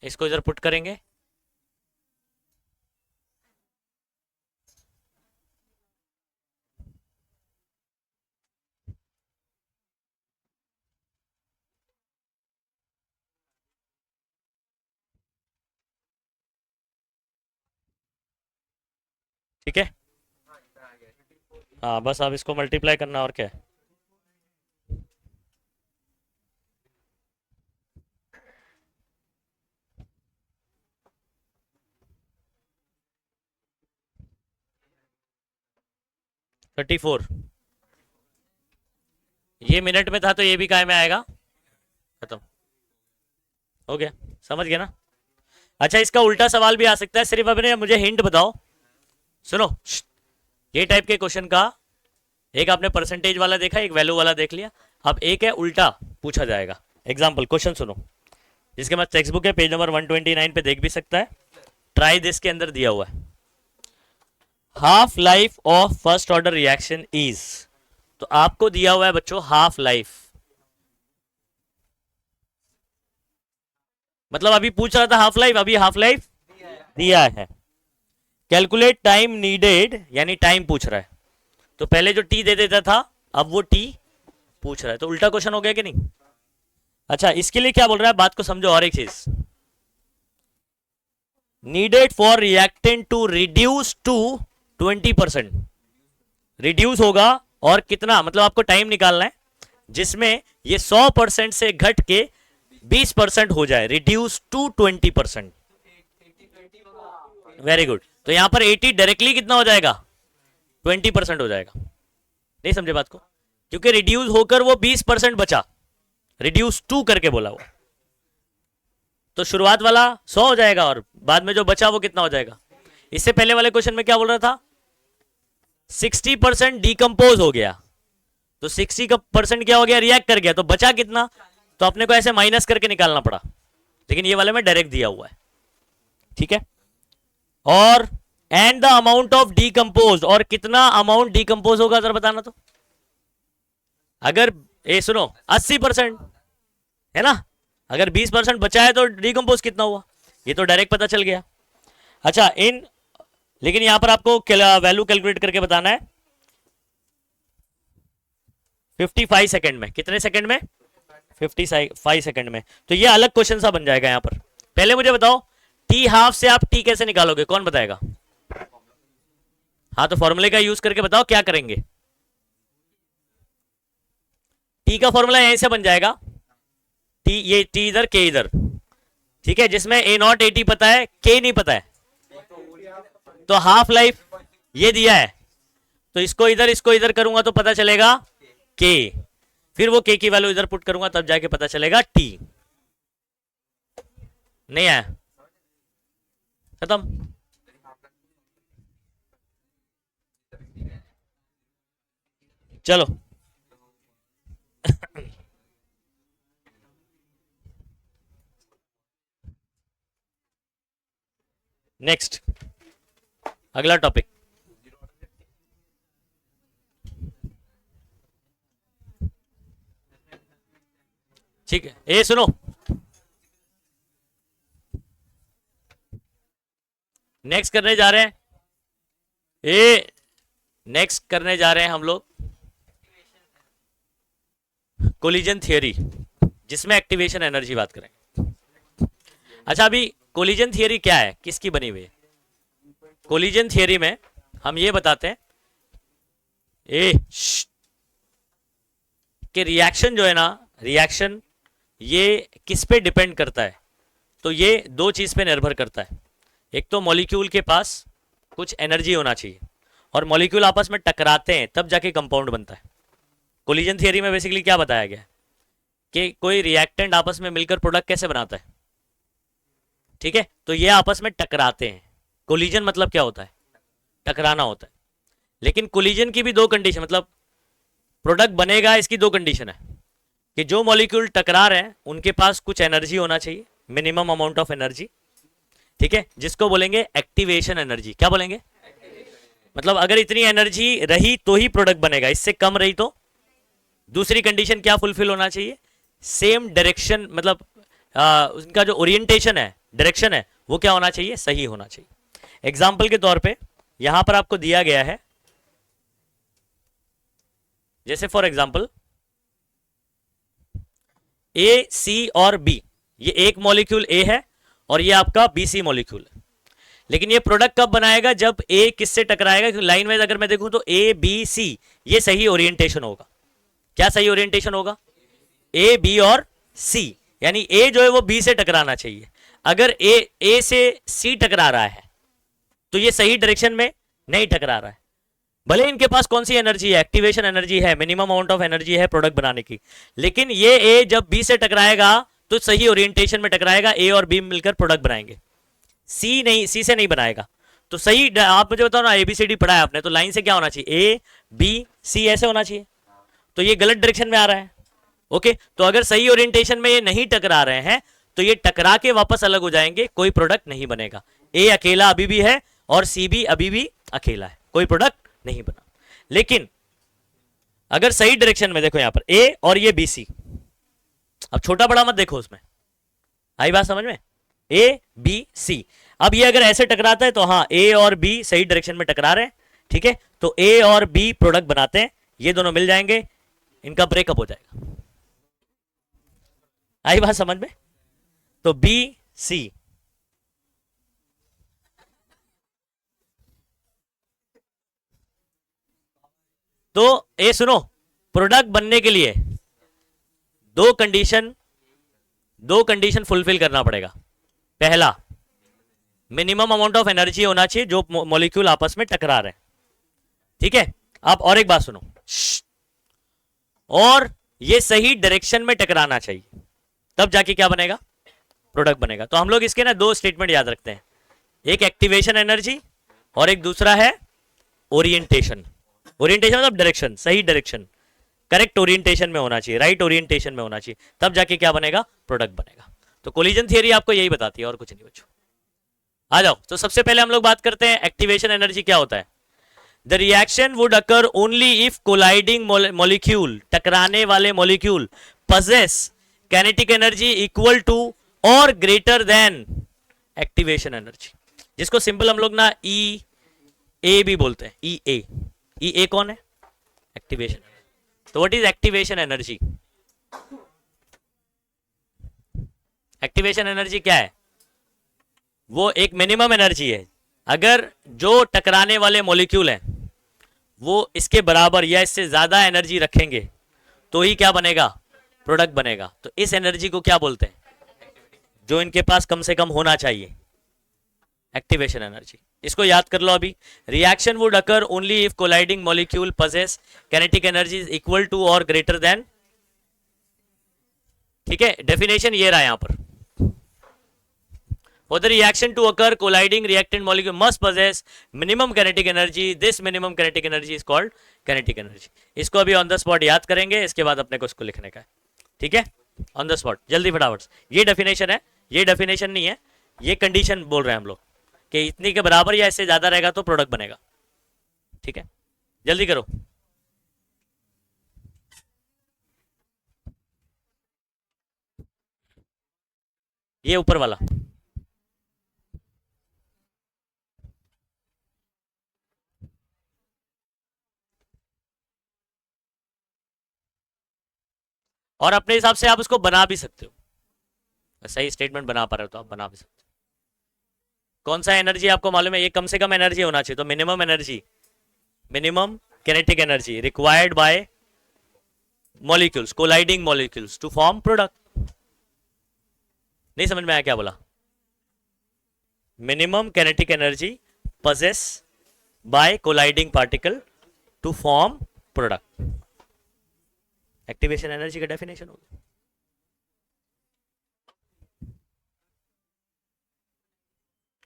इसको इधर पुट करेंगे, ठीक है। हाँ बस अब इसको मल्टीप्लाई करना और क्या है। थर्टी फोर, ये मिनट में था तो ये भी काय में आएगा, खत्म हो गया, समझ गया ना। अच्छा इसका उल्टा सवाल भी आ सकता है, सिर्फ अपने मुझे हिंट बताओ, सुनो, ये टाइप के क्वेश्चन का एक आपने परसेंटेज वाला देखा, एक वैल्यू वाला देख लिया, अब एक है उल्टा पूछा जाएगा। एग्जाम्पल क्वेश्चन सुनो, जिसके बाद टेक्स्ट बुक है, पेज नंबर 129 पे देख भी सकता है, ट्राई दिस के अंदर दिया हुआ है, half life of first order reaction is, तो आपको दिया हुआ है बच्चों हाफ लाइफ, मतलब अभी पूछ रहा था हाफ लाइफ, अभी हाफ लाइफ दिया है। कैलकुलेट टाइम नीडेड, यानी टाइम पूछ रहा है, तो पहले जो टी दे देता था अब वो टी पूछ रहा है, तो उल्टा क्वेश्चन हो गया कि नहीं। अच्छा इसके लिए क्या बोल रहा है, बात को समझो, और एक चीज, needed for reactant to reduce to 20%, reduce होगा और कितना, मतलब आपको टाइम निकालना है जिसमें ये 100% से घट के 20% हो जाए, रिड्यूस टू 20%। वेरी गुड, तो यहां पर 80 डायरेक्टली कितना हो जाएगा, 20% हो जाएगा। नहीं समझे बात को, क्योंकि रिड्यूस होकर वो 20% बचा, रिड्यूस टू करके बोला वो, तो शुरुआत वाला 100 हो जाएगा और बाद में जो बचा वो कितना हो जाएगा। इससे पहले वाले क्वेश्चन में क्या बोल रहा था, 60% डिकम्पोज हो गया, तो 60% क्या हो गया, रिएक्ट कर गया, तो बचा कितना, तो अपने को ऐसे माइनस करके निकालना पड़ा, लेकिन ये वाले में डायरेक्ट दिया हुआ है, ठीक है। और and the amount of decompose, और कितना अमाउंट डिकम्पोज होगा जरा बताना तो, अगर ए सुनो 80% है ना, अगर 20% बचा है तो डिकम्पोज कितना हुआ, ये तो डायरेक्ट पता चल गया। अच्छा इन, लेकिन यहां पर आपको वैल्यू कैलकुलेट करके बताना है 55 सेकंड में, कितने सेकंड में, 55 सेकंड में, तो ये अलग क्वेश्चन सा बन जाएगा यहां पर। पहले मुझे बताओ टी हाफ से आप टी कैसे निकालोगे, कौन बताएगा, हाँ तो फॉर्मूले का यूज करके बताओ क्या करेंगे। टी का फॉर्मूला यहीं से बन जाएगा, टी ये टी इधर के इधर, ठीक है, जिसमें ए नॉट ए टी पता है, के नहीं पता है, तो हाफ लाइफ ये दिया है, तो इसको इधर करूंगा तो पता चलेगा के, फिर वो के की वैल्यू इधर पुट करूंगा तब जाके पता चलेगा टी। नहीं आया, खत्म। चलो नेक्स्ट, अगला टॉपिक, ठीक है। ए सुनो, नेक्स्ट करने जा रहे हैं, ए नेक्स्ट करने जा रहे हैं हम लोग कोलिजन थियरी, जिसमें एक्टिवेशन एनर्जी बात करेंगे। अच्छा अभी कोलिजन थियरी क्या है, किसकी बनी हुई है, कोलिजन थियरी में हम ये बताते हैं कि रिएक्शन जो है ना, रिएक्शन ये किस पे डिपेंड करता है, तो ये दो चीज पे निर्भर करता है, एक तो मॉलिक्यूल के पास कुछ एनर्जी होना चाहिए, और मॉलिक्यूल आपस में टकराते हैं तब जाके कंपाउंड बनता है। कोलिजन थियरी में बेसिकली क्या बताया गया है कि कोई रिएक्टेंट आपस में मिलकर प्रोडक्ट कैसे बनाता है, ठीक है, तो ये आपस में टकराते हैं। कोलिजन मतलब क्या होता है, टकराना होता है, लेकिन कोलिजन की भी दो कंडीशन, मतलब प्रोडक्ट बनेगा इसकी दो कंडीशन है कि जो मॉलिक्यूल टकरा रहे हैं उनके पास कुछ एनर्जी होना चाहिए, मिनिमम अमाउंट ऑफ एनर्जी, ठीक है, जिसको बोलेंगे एक्टिवेशन एनर्जी। क्या बोलेंगे, मतलब अगर इतनी एनर्जी रही तो ही प्रोडक्ट बनेगा, इससे कम रही तो। दूसरी कंडीशन क्या फुलफिल होना चाहिए, सेम डायरेक्शन, मतलब उनका जो ओरिएंटेशन है, डायरेक्शन है, वो क्या होना चाहिए, सही होना चाहिए। एग्जाम्पल के तौर पे यहां पर आपको दिया गया है, जैसे फॉर एग्जाम्पल ए, सी और बी, ये एक मॉलिक्यूल ए है और ये आपका बी सी मॉलिक्यूल है। लेकिन ये प्रोडक्ट कब बनाएगा, जब ए किससे टकराएगा, क्योंकि लाइन वाइज अगर मैं देखूं तो ए बी सी ये सही ओरिएंटेशन होगा। क्या सही ओरिएंटेशन होगा, ए बी और सी, यानी ए जो है वो बी से टकराना चाहिए। अगर ए से सी टकरा रहा है तो ये सही डायरेक्शन में नहीं टकरा रहा है। भले इनके पास कौन सी एनर्जी है, एक्टिवेशन एनर्जी है, मिनिमम अमाउंट ऑफ एनर्जी है प्रोडक्ट बनाने की, लेकिन ये ए जब बी से टकराएगा तो सही ओरिएंटेशन में टकराएगा, ए और बी मिलकर प्रोडक्ट बनाएंगे। सी नहीं, सी से नहीं बनाएगा। तो सही, आप मुझे बताओ ना, एबीसीडी पढ़ा है आपने, तो लाइन से क्या होना चाहिए, ए बी सी ऐसे होना चाहिए। तो ये गलत डायरेक्शन में आ रहा है। ओके, तो अगर सही ओरिएंटेशन में ये नहीं टकरा रहे हैं तो ये टकरा के वापस अलग हो जाएंगे, कोई प्रोडक्ट नहीं बनेगा। ए अकेला अभी भी है और सी भी अभी भी अकेला है, कोई प्रोडक्ट नहीं बना। लेकिन अगर सही डायरेक्शन में देखो, यहां पर ए और ये बी सी, अब छोटा बड़ा मत देखो, उसमें आई बात समझ में, ए बी सी। अब ये अगर ऐसे टकराता है तो हाँ, ए और बी सही डायरेक्शन में टकरा रहे हैं, ठीक है, तो ए और बी प्रोडक्ट बनाते हैं, ये दोनों मिल जाएंगे, इनका ब्रेकअप हो जाएगा। आई बात समझ में, तो बी सी, तो ए सुनो, प्रोडक्ट बनने के लिए दो कंडीशन फुलफिल करना पड़ेगा। पहला, मिनिमम अमाउंट ऑफ एनर्जी होना चाहिए जो मॉलिक्यूल आपस में टकरा रहे हैं, ठीक है। आप और एक बात सुनो, और ये सही डायरेक्शन में टकराना चाहिए, तब जाके क्या बनेगा, प्रोडक्ट बनेगा। तो हम लोग इसके ना दो स्टेटमेंट याद रखते हैं, एक एक्टिवेशन एनर्जी और एक दूसरा है ओरिएंटेशन। ओरिएंटेशन मतलब डायरेक्शन, सही डायरेक्शन, करेक्ट ओरिएंटेशन में होना चाहिए, राइट ओरिएंटेशन में होना चाहिए, तब जाके क्या बनेगा, प्रोडक्ट बनेगा। तो कोलिजन थियरी आपको यही बताती है और कुछ नहीं बच्चों। आ जाओ, तो सबसे पहले हम लोग बात करते हैं एक्टिवेशन एनर्जी क्या होता है। The reaction would occur only if colliding molecule, टकराने वाले molecule, possess kinetic energy equal to और ग्रेटर देन एक्टिवेशन एनर्जी, जिसको सिंपल हम लोग ना ई ए भी बोलते हैं, ई ए कौन है, एक्टिवेशन। तो what is activation energy, activation energy क्या है, वो एक मिनिमम एनर्जी है। अगर जो टकराने वाले मॉलिक्यूल हैं वो इसके बराबर या इससे ज्यादा एनर्जी रखेंगे तो ही क्या बनेगा, प्रोडक्ट बनेगा। तो इस एनर्जी को क्या बोलते हैं, जो इनके पास कम से कम होना चाहिए, एक्टिवेशन एनर्जी। इसको याद कर लो अभी, reaction would occur only if colliding molecule possess kinetic energy is equal to और ग्रेटर देन, ठीक है। डेफिनेशन ये रहा यहां पर, for the reaction to occur colliding reactant molecule must possess minimum kinetic energy, this minimum kinetic energy is called kinetic energy। इसको अभी on the spot याद करेंगे, इसके बाद अपने को इसको लिखने का है, ठीक है, ऑन द स्पॉट, जल्दी फटाफट। ये डेफिनेशन है, ये डेफिनेशन नहीं है, ये कंडीशन बोल रहे हैं हम लोग कि इतनी के बराबर या इससे ज्यादा रहेगा तो प्रोडक्ट बनेगा, ठीक है, जल्दी करो। ये ऊपर वाला, और अपने हिसाब से आप उसको बना भी सकते हो, सही स्टेटमेंट बना पा रहे हो तो आप बना भी सकते हो। कौन सा एनर्जी आपको मालूम है, ये कम से कम एनर्जी होना चाहिए, तो minimum energy, minimum kinetic energy required by molecules, colliding molecules to form product. नहीं समझ में आया क्या बोला, minimum kinetic energy possess by colliding particle to form product, activation energy का डेफिनेशन होगा।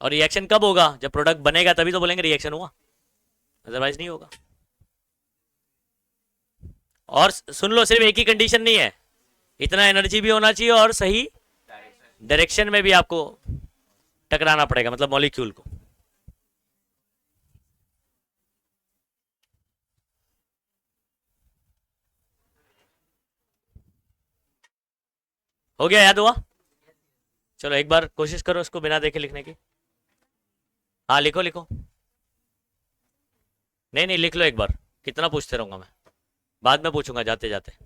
और रिएक्शन कब होगा, जब प्रोडक्ट बनेगा तभी तो बोलेंगे रिएक्शन हुआ, अदरवाइज नहीं होगा। और सुन लो, सिर्फ एक ही कंडीशन नहीं है, इतना एनर्जी भी होना चाहिए और सही डायरेक्शन में भी आपको टकराना पड़ेगा, मतलब मॉलिक्यूल को। हो गया, याद हुआ, चलो एक बार कोशिश करो इसको बिना देखे लिखने की। हाँ लिखो लिखो। नहीं नहीं लिख लो एक बार, कितना पूछते रहूंगा मैं, बाद में पूछूंगा जाते जाते।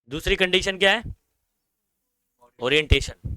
दूसरी कंडीशन क्या है? ओरिएंटेशन।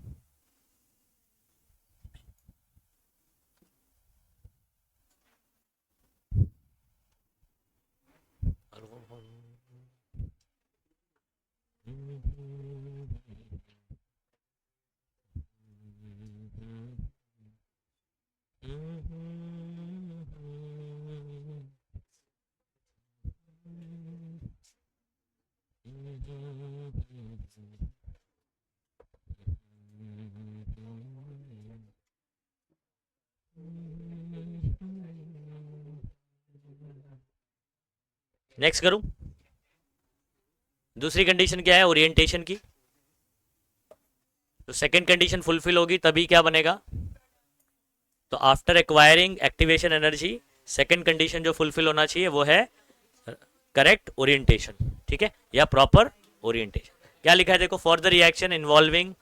नेक्स्ट करूं? दूसरी कंडीशन क्या है ओरिएंटेशन की? तो सेकंड कंडीशन फुलफिल होगी तभी क्या बनेगा? तो after acquiring activation energy, second condition जो फुलफिल होना चाहिए वो है करेक्ट ओरिएंटेशन, ठीक है, या प्रॉपर ओरिएंटेशन। क्या लिखा है देखो, for the reaction involving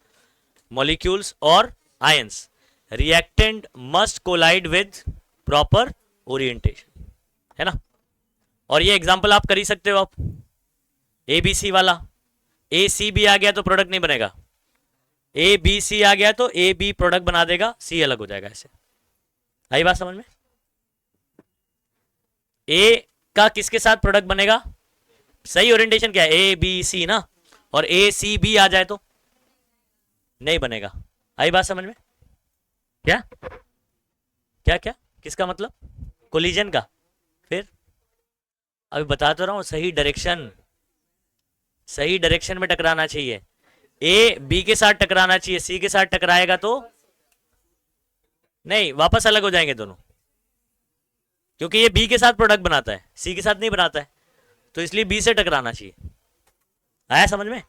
molecules और ions reactant must collide with proper orientation, है ना। और ये एग्जांपल आप कर ही सकते हो, आप ए बी सी वाला, ए सी बी आ गया तो प्रोडक्ट नहीं बनेगा, ए बी सी आ गया तो ए बी प्रोडक्ट बना देगा, सी अलग हो जाएगा। ऐसे आई बात समझ में? ए का किसके साथ प्रोडक्ट बनेगा? सही ओरिएंटेशन क्या है? ए बी सी ना, और ए सी बी आ जाए तो नहीं बनेगा। आई बात समझ में? क्या क्या क्या किसका मतलब? कोलिजन का? फिर अभी बता तो रहा हूं, सही डायरेक्शन, सही डायरेक्शन में टकराना चाहिए। ए बी के साथ टकराना चाहिए, सी के साथ टकराएगा तो नहीं, वापस अलग हो जाएंगे दोनों, क्योंकि ये बी के साथ प्रोडक्ट बनाता है, सी के साथ नहीं बनाता है, तो इसलिए बी से टकराना चाहिए। आया समझ में?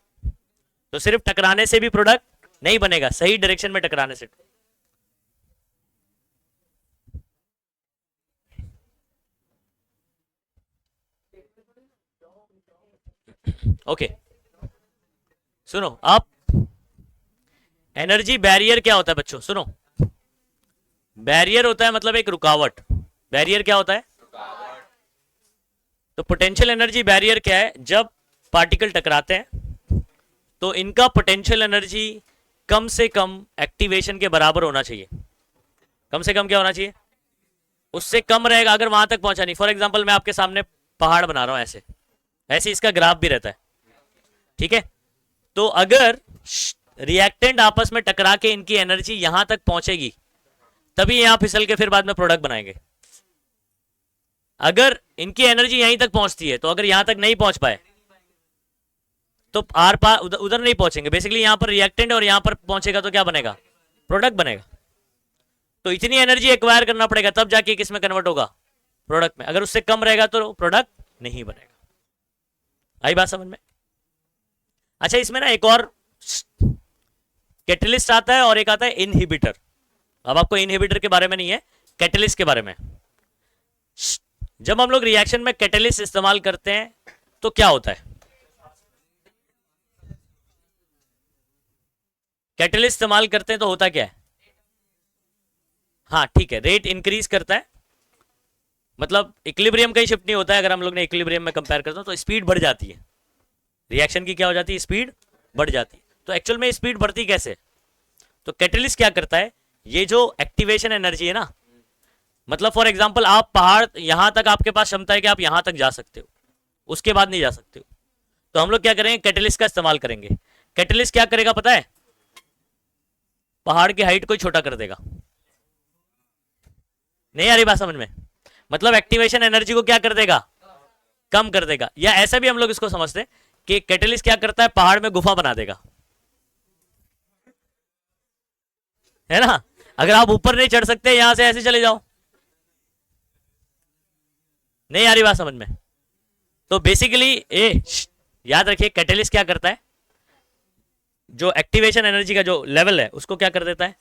तो सिर्फ टकराने से भी प्रोडक्ट नहीं बनेगा, सही डायरेक्शन में टकराने से। ओके सुनो, अब एनर्जी बैरियर क्या होता है बच्चों? सुनो, बैरियर होता है मतलब एक रुकावट। बैरियर क्या होता है? तो पोटेंशियल एनर्जी बैरियर क्या है? जब पार्टिकल टकराते हैं तो इनका पोटेंशियल एनर्जी कम से कम एक्टिवेशन के बराबर होना चाहिए। कम से कम क्या होना चाहिए? उससे कम रहेगा अगर वहां तक पहुंचा नहीं। फॉर एग्जांपल मैं आपके सामने पहाड़ बना रहा हूं, ऐसे ऐसे इसका ग्राफ भी रहता है, ठीक है। तो अगर रिएक्टेंट आपस में टकरा के इनकी एनर्जी यहां तक पहुंचेगी तभी यहां फिसल के फिर बाद में प्रोडक्ट बनाएंगे। अगर इनकी एनर्जी यहीं तक पहुंचती है तो अगर यहां तक नहीं पहुंच पाए तो आर पार उधर नहीं पहुंचेंगे। बेसिकली यहां पर रिएक्टेंट और यहां पर पहुंचेगा तो क्या बनेगा? प्रोडक्ट बनेगा। तो इतनी एनर्जी एक्वायर करना पड़ेगा तब जाके किस में कन्वर्ट होगा? प्रोडक्ट में। अगर उससे कम रहेगा तो प्रोडक्ट नहीं बनेगा। आई बात समझ में? अच्छा, इसमें ना एक और कैटलिस्ट आता है और एक आता है इनहिबिटर। अब आपको इनहिबिटर के बारे में नहीं है, कैटलिस्ट के बारे में। जब हम लोग रिएक्शन में कैटलिस्ट इस्तेमाल करते हैं तो क्या होता है? कैटलिस्ट इस्तेमाल करते हैं तो होता क्या है? हाँ ठीक है, रेट इंक्रीज करता है, मतलब इक्विलिब्रियम का ही शिफ्ट नहीं होता है। अगर हम लोग ने इक्विलिब्रियम में कंपेयर करते हो तो स्पीड बढ़ जाती है, रिएक्शन की क्या हो जाती है? स्पीड बढ़ जाती है। तो एक्चुअल में स्पीड बढ़ती कैसे? तो कैटलिस्ट क्या करता है, ये जो एक्टिवेशन एनर्जी है ना, मतलब फॉर एग्जांपल आप पहाड़, यहां तक आपके पास क्षमता है कि आप यहां तक जा सकते हो, उसके बाद नहीं जा सकते हो, तो हम लोग क्या करेंगे? कैटलिस्ट का इस्तेमाल करेंगे। कैटलिस्ट क्या करेगा पता है? पहाड़ की हाइट को ही छोटा कर देगा। नहीं आ रही बात समझ में? मतलब एक्टिवेशन एनर्जी को क्या कर देगा? कम कर देगा। या ऐसा भी हम लोग इसको समझते हैं कि कैटलिस्ट क्या करता है? पहाड़ में गुफा बना देगा, है ना। अगर आप ऊपर नहीं चढ़ सकते, यहां से ऐसे चले जाओ। नहीं आ रही बात समझ में? तो बेसिकली याद रखिए कैटेलिस्ट क्या करता है, जो एक्टिवेशन एनर्जी का जो लेवल है उसको क्या कर देता है,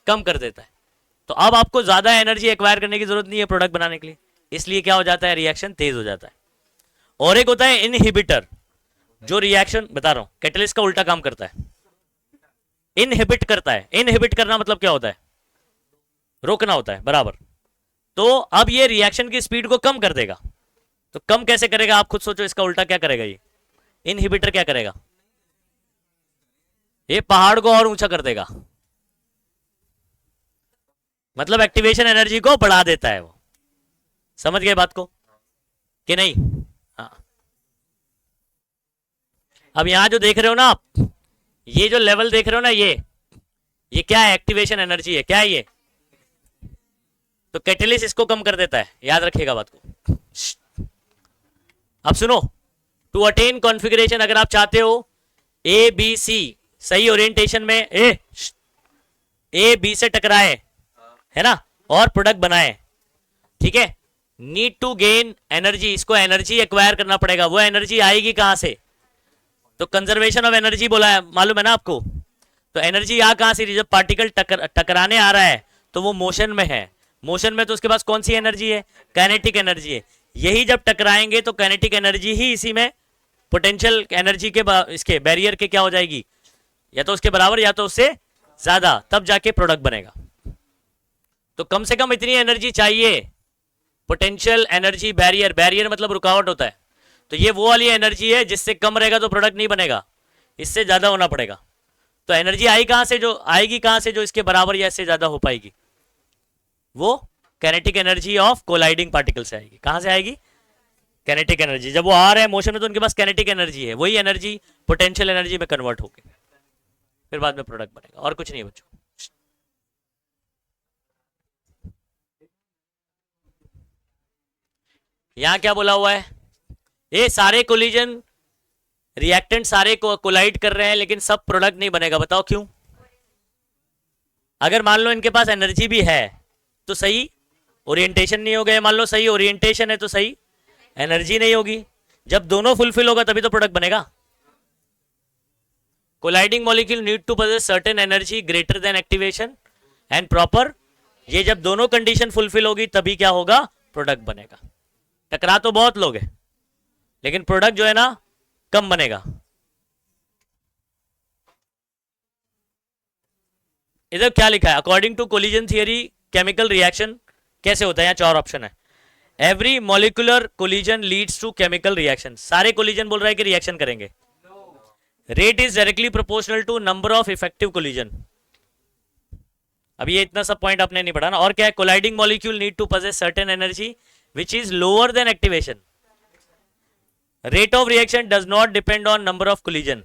कम कर देता है। तो अब आपको ज्यादा एनर्जी एक्वायर करने की जरूरत नहीं है प्रोडक्ट बनाने के लिए, इसलिए क्या हो जाता है, रिएक्शन तेज हो जाता है। और एक होता है इनहिबिटर, जो रिएक्शन बता रहा हूं कैटेलिस्ट का उल्टा काम करता है, इनहिबिट करता है। इनहिबिट करना मतलब क्या होता है, रोकना होता है, बराबर। तो अब ये रिएक्शन की स्पीड को कम कर देगा। तो कम कैसे करेगा, आप खुद सोचो, इसका उल्टा क्या करेगा, ये इनहिबिटर क्या करेगा, ये पहाड़ को और ऊंचा कर देगा, मतलब एक्टिवेशन एनर्जी को बढ़ा देता है वो। समझ गए बात को कि नहीं? हाँ। अब यहां जो देख रहे हो ना आप, ये जो लेवल देख रहे हो ना, ये क्या है, एक्टिवेशन एनर्जी है, क्या है ये? तो कैटेलिस्ट इसको कम कर देता है, याद रखिएगा बात को। अब सुनो, टू अटेन कॉन्फ़िगरेशन, अगर आप चाहते हो ए बी सी सही ओरिएंटेशन में ए बी से टकराए, है ना, और प्रोडक्ट बनाए, ठीक है, नीड टू गेन एनर्जी, इसको एनर्जी एक्वायर करना पड़ेगा। वो एनर्जी आएगी कहां से, तो कंजर्वेशन ऑफ एनर्जी बोला है, मालूम है ना आपको। तो एनर्जी आ कहां से, जब पार्टिकल टकराने आ रहा है तो वो मोशन में है, मोशन में तो उसके पास कौन सी एनर्जी है, काइनेटिक एनर्जी है। यही जब टकराएंगे तो काइनेटिक एनर्जी ही इसी में पोटेंशियल एनर्जी के इसके बैरियर के क्या हो जाएगी, या तो उसके बराबर या तो उससे ज्यादा, तब जाके प्रोडक्ट बनेगा। तो कम से कम इतनी एनर्जी चाहिए, पोटेंशियल एनर्जी बैरियर, बैरियर मतलब रुकावट होता है। तो ये वो वाली एनर्जी है जिससे कम रहेगा तो प्रोडक्ट नहीं बनेगा, इससे ज्यादा होना पड़ेगा। तो एनर्जी आई कहां से, जो आएगी कहां से, जो इसके बराबर या इससे ज्यादा हो पाएगी, वो kinetic energy of colliding particle से आएगी। कहां से आएगी, काइनेटिक एनर्जी। जब वो आ रहे हैं मोशन में तो उनके पास काइनेटिक एनर्जी है, वही एनर्जी पोटेंशियल एनर्जी में कन्वर्ट होगी, फिर बाद में प्रोडक्ट बनेगा, और कुछ नहीं बच्चों। यहां क्या बोला हुआ है, ये सारे कोलिजन रिएक्टेंट सारे को कोलाइड कर रहे हैं लेकिन सब प्रोडक्ट नहीं बनेगा, बताओ क्यों? अगर मान लो इनके पास एनर्जी भी है तो सही ओरिएंटेशन नहीं होगा, मान लो सही ओरिएंटेशन है तो सही एनर्जी नहीं होगी। जब दोनों फुलफिल होगा तभी तो प्रोडक्ट बनेगा। Colliding molecule need to possess certain energy greater than activation and proper, ये जब दोनों कंडीशन फुलफिल होगी तभी क्या होगा, प्रोडक्ट बनेगा। टकरा तो बहुत लोग हैं लेकिन प्रोडक्ट जो है ना कम बनेगा। इधर क्या लिखा है, according to collision theory chemical reaction कैसे होता है, यहाँ 4 ऑप्शन है। Every molecular collision leads to chemical reaction, सारे कोलिजन बोल रहा है कि रिएक्शन करेंगे। Rate is directly proportional to number of effective collision. अब ये इतना सब पॉइंट आपने नहीं पढ़ा ना। और क्या है, colliding molecule need to possess certain energy which is lower than activation. Rate of reaction does not depend on number of collision,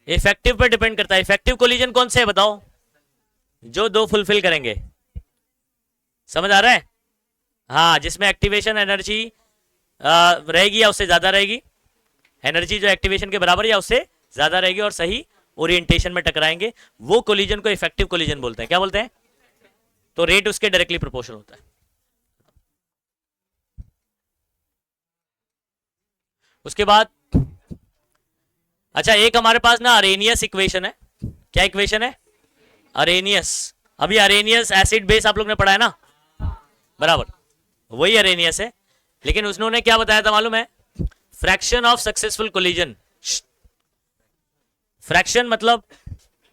effective पर डिपेंड करता है। इफेक्टिव कोलिजन कौन से है बताओ, जो 2 फुलफिल करेंगे। समझ आ रहा है? हाँ, जिसमें एक्टिवेशन एनर्जी रहेगी या उससे ज्यादा रहेगी, एनर्जी जो एक्टिवेशन के बराबर या उससे ज्यादा रहेगी और सही ओरिएंटेशन में टकराएंगे, वो कोलिजन को इफेक्टिव कोलिजन बोलते हैं। क्या बोलते हैं? तो रेट उसके डायरेक्टली प्रोपोर्शनल होता है। उसके बाद अच्छा, एक हमारे पास ना अरेनियस इक्वेशन है। क्या इक्वेशन है? अरेनियस। अभी अरेनियस एसिड बेस आप लोग ने पढ़ा है ना, बराबर, वही अरेनियस है। लेकिन उन्होंने क्या बताया था मालूम है, fraction of successful collision. Fraction मतलब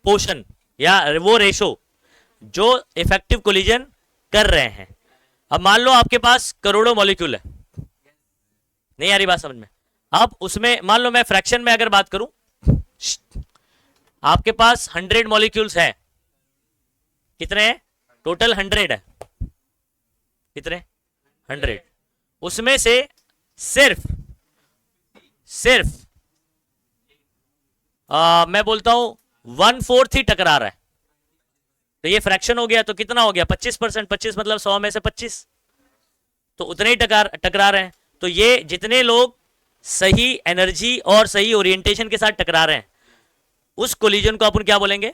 पोर्शन या वो रेशो जो इफेक्टिव कोलिजन कर रहे हैं। अब मान लो आपके पास करोड़ों मॉलिक्यूल है, नहीं आ रही बात समझ में? अब उसमें मान लो मैं फ्रैक्शन में अगर बात करूं, आपके पास 100 मॉलिक्यूल्स है। कितने हैं टोटल? 100 है। कितने? 100। उसमें से सिर्फ मैं बोलता हूं 1/4 ही टकरा रहा है, तो ये फ्रैक्शन हो गया। तो कितना हो गया? 25%। 25 मतलब 100 में से 25, तो उतने ही टकरा रहे हैं। तो ये जितने लोग सही एनर्जी और सही ओरिएंटेशन के साथ टकरा रहे हैं, उस कोलिजन को अपन क्या बोलेंगे?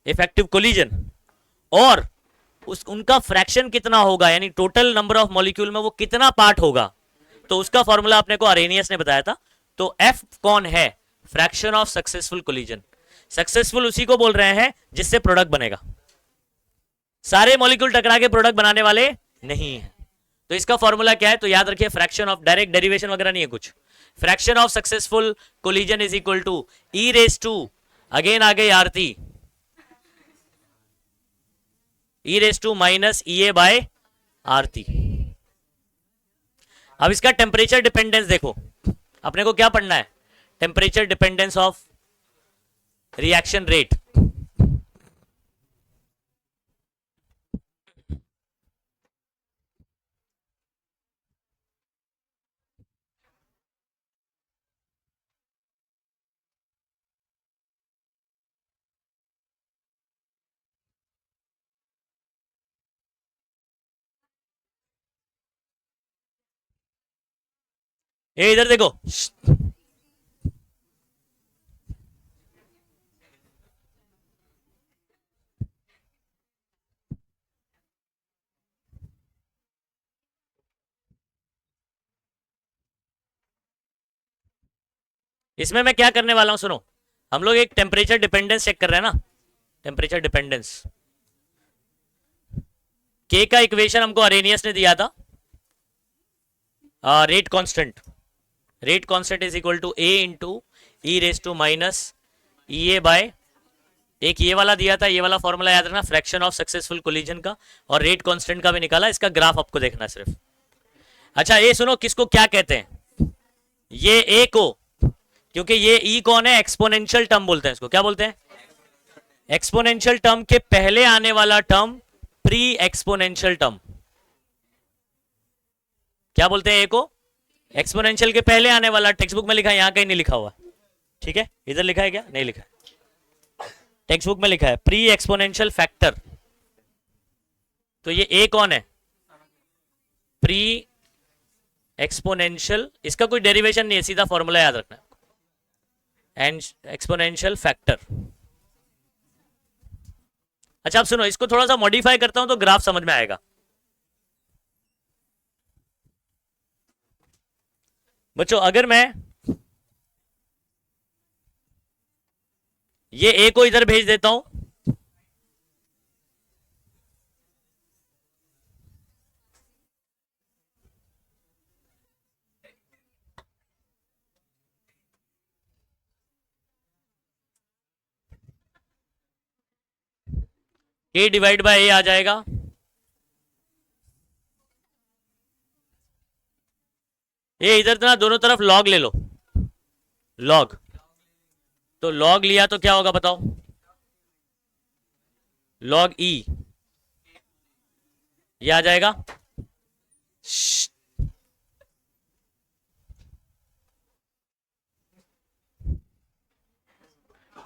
Effective collision. और उनका फ्रैक्शन कितना होगा, यानी टोटल नंबर ऑफ मॉलिक्यूल में वो कितना पार्ट होगा, तो उसका फॉर्मूला अपने को अरेनियस ने बताया था। तो एफ कौन है? Fraction of successful collision. Successful उसी को बोल रहे हैं जिससे प्रोडक्ट बनेगा, सारे मॉलिक्यूल टकरा के प्रोडक्ट बनाने वाले नहीं है। तो इसका फॉर्मूला क्या है? तो याद रखिए, फ्रैक्शन ऑफ, डायरेक्ट डेरिवेशन वगैरह नहीं है कुछ, fraction of successful collision is equal to e raise to, again आ गई RT, e raise to minus E A by RT. अब इसका टेम्परेचर डिपेंडेंस देखो, अपने को क्या पढ़ना है? Temperature dependence of reaction rate. ये इधर देखो, इसमें मैं क्या करने वाला हूं सुनो। हम लोग एक टेम्परेचर डिपेंडेंस चेक कर रहे हैं ना, टेम्परेचर डिपेंडेंस। के का इक्वेशन हमको अरेनियस ने दिया था, rate constant, rate constant is equal to A into e raise to minus E A by, एक ये वाला दिया था, ये वाला फॉर्मूला याद रखना, फ्रैक्शन ऑफ सक्सेसफुल कोलिजन का, और रेट कांस्टेंट का भी निकाला। इसका ग्राफ आपको देखना सिर्फ। अच्छा ये सुनो, किसको क्या कहते हैं? ये ए को, क्योंकि ये ई कौन है? एक्सपोनेंशियल टर्म बोलते हैं इसको। क्या बोलते हैं? एक्सपोनेंशियल टर्म के पहले आने वाला टर्म प्री एक्सपोनेंशियल टर्म। क्या बोलते हैं ए को? एक्सपोनेंशियल के पहले आने वाला। टेक्स्ट बुक में लिखा है, यहां कहीं नहीं लिखा हुआ, ठीक है? इधर लिखा है क्या? नहीं लिखा है, टेक्स्ट बुक में लिखा है प्री एक्सपोनेंशियल फैक्टर। तो ये ए कौन है? प्री एक्सपोनेंशियल, इसका कोई डेरिवेशन नहीं है, सीधा फॉर्मूला याद रखना है, एंड एक्सपोनेंशियल फैक्टर। अच्छा अब सुनो, इसको थोड़ा सा मॉडिफाई करता हूं तो ग्राफ समझ में आएगा। बच्चों अगर मैं ये ए को इधर भेज देता हूं, ए डिवाइड बाय ए आ जाएगा, ये इधर ना दोनों तरफ लॉग ले लो, लॉग। तो लॉग लिया तो क्या होगा बताओ? लॉग ई, ये आ जाएगा।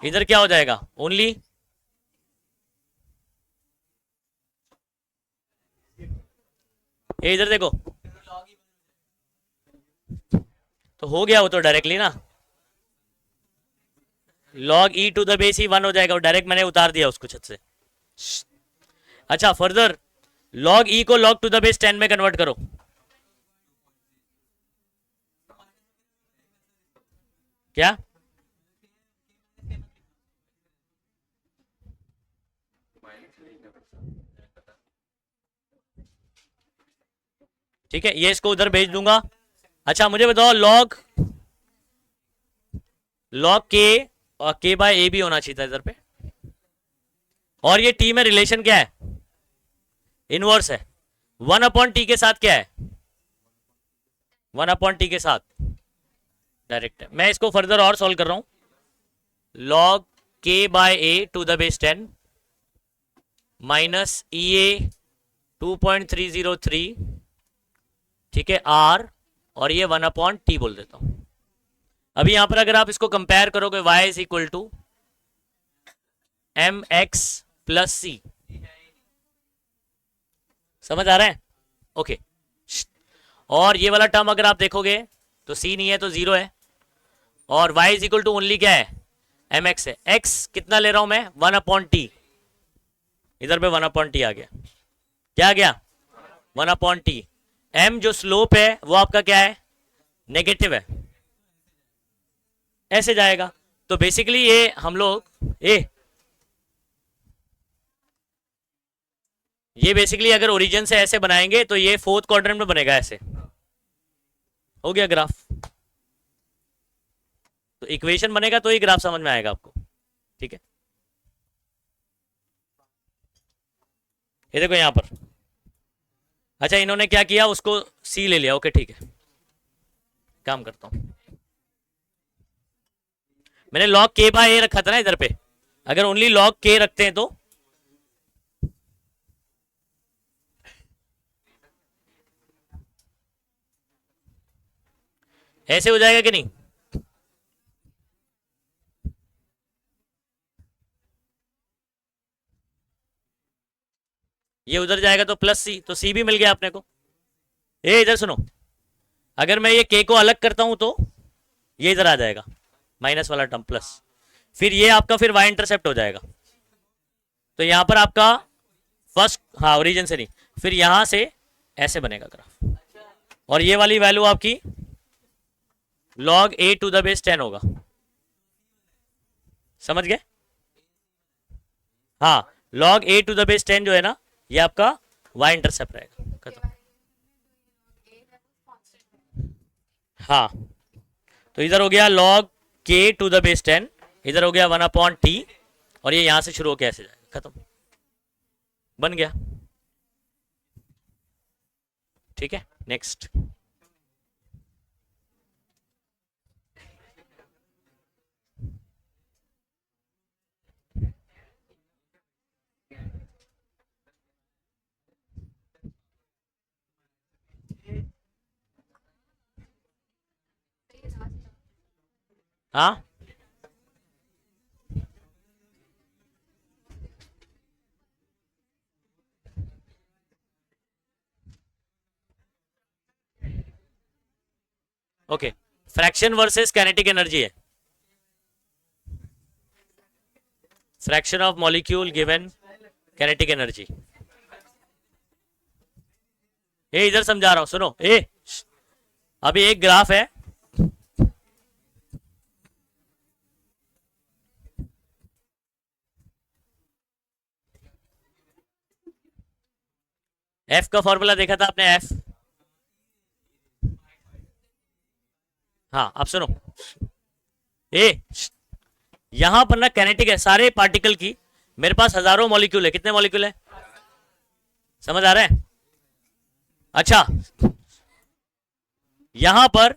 इधर क्या हो जाएगा? ओनली, ये इधर देखो, तो हो गया वो तो डायरेक्टली ना, log e to the base ही 1 हो जाएगा, वो डायरेक्ट मैंने उतार दिया उसको छत से। अच्छा फर्दर लॉग ई को लॉग टू द बेस 10 में कन्वर्ट करो, क्या? ठीक है, ये इसको उधर भेज दूंगा। अच्छा मुझे बताओ, लॉग के, और के बाय ए भी होना चाहिए था इधर पे, और ये टी में रिलेशन क्या है? इनवर्स है। 1 अपॉन टी के साथ क्या है? 1 अपॉन टी के साथ डायरेक्ट है। मैं इसको फर्दर और सॉल्व कर रहा हूं, लॉग के by a to the base 10 minus E a 2.303, ठीक है, आर, और ये 1 अपॉन टी बोल देता हूं। अभी यहां पर अगर आप इसको कंपेयर करोगे, y is equal to M x plus c, समझ आ रहा है? ओके। और ये वाला टर्म अगर आप देखोगे तो c नहीं है तो 0 है, और y is equal to only क्या है? एम एक्स है। x कितना ले रहा हूं मैं? 1 अपॉन टी, इधर पे 1 अपॉन टी आ गया। क्या आ गया? 1 अपॉन टी। m जो स्लोप है वो आपका क्या है? नेगेटिव है, ऐसे जाएगा। तो बेसिकली ये हम लोग ये बेसिकली अगर ओरिजिन से ऐसे बनाएंगे तो ये फोर्थ क्वाड्रेंट में बनेगा, ऐसे हो गया ग्राफ। तो इक्वेशन बनेगा तो ये ग्राफ समझ में आएगा आपको, ठीक है। ये देखो यहां पर, अच्छा इन्होंने क्या किया, उसको सी ले लिया, ओके ठीक है। काम करता हूं, मैंने लॉग के बाय ए रखा था ना इधर पे, अगर ओनली लॉग के रखते हैं तो ऐसे हो जाएगा कि नहीं? ये उधर जाएगा तो प्लस सी, तो सी भी मिल गया अपने को। ये इधर सुनो, अगर मैं ये के को अलग करता हूं तो ये इधर आ जाएगा माइनस वाला टर्म प्लस, फिर ये आपका फिर वाई इंटरसेप्ट हो जाएगा। तो यहां पर आपका फर्स्ट, हाँ ओरिजिन से नहीं, फिर यहां से ऐसे बनेगा ग्राफ, और ये वाली वैल्यू आपकी log a to the base 10 होगा, समझ गए? हाँ log a to the base 10 जो है ना, ये आपका y इंटरसेप्ट रहेगा, खत्म। हाँ तो इधर हो गया log k to the base 10, इधर हो गया 1/t, और ये यहां से शुरू होकर ऐसे जाएगा, खत्म, बन गया, ठीक है। नेक्स्ट, हाँ okay, fraction versus kinetic energy है, fraction of molecule given kinetic energy. ये इधर समझा रहा हूं, सुनो अभी एक ग्राफ है, एफ का फॉर्मूला देखा था आपने, एफ, हाँ अब सुनो, यहां पर ना काइनेटिक है सारे पार्टिकल की, मेरे पास हजारों मॉलिक्यूल है, कितने मॉलिक्यूल है, समझ आ रहा है? अच्छा यहां पर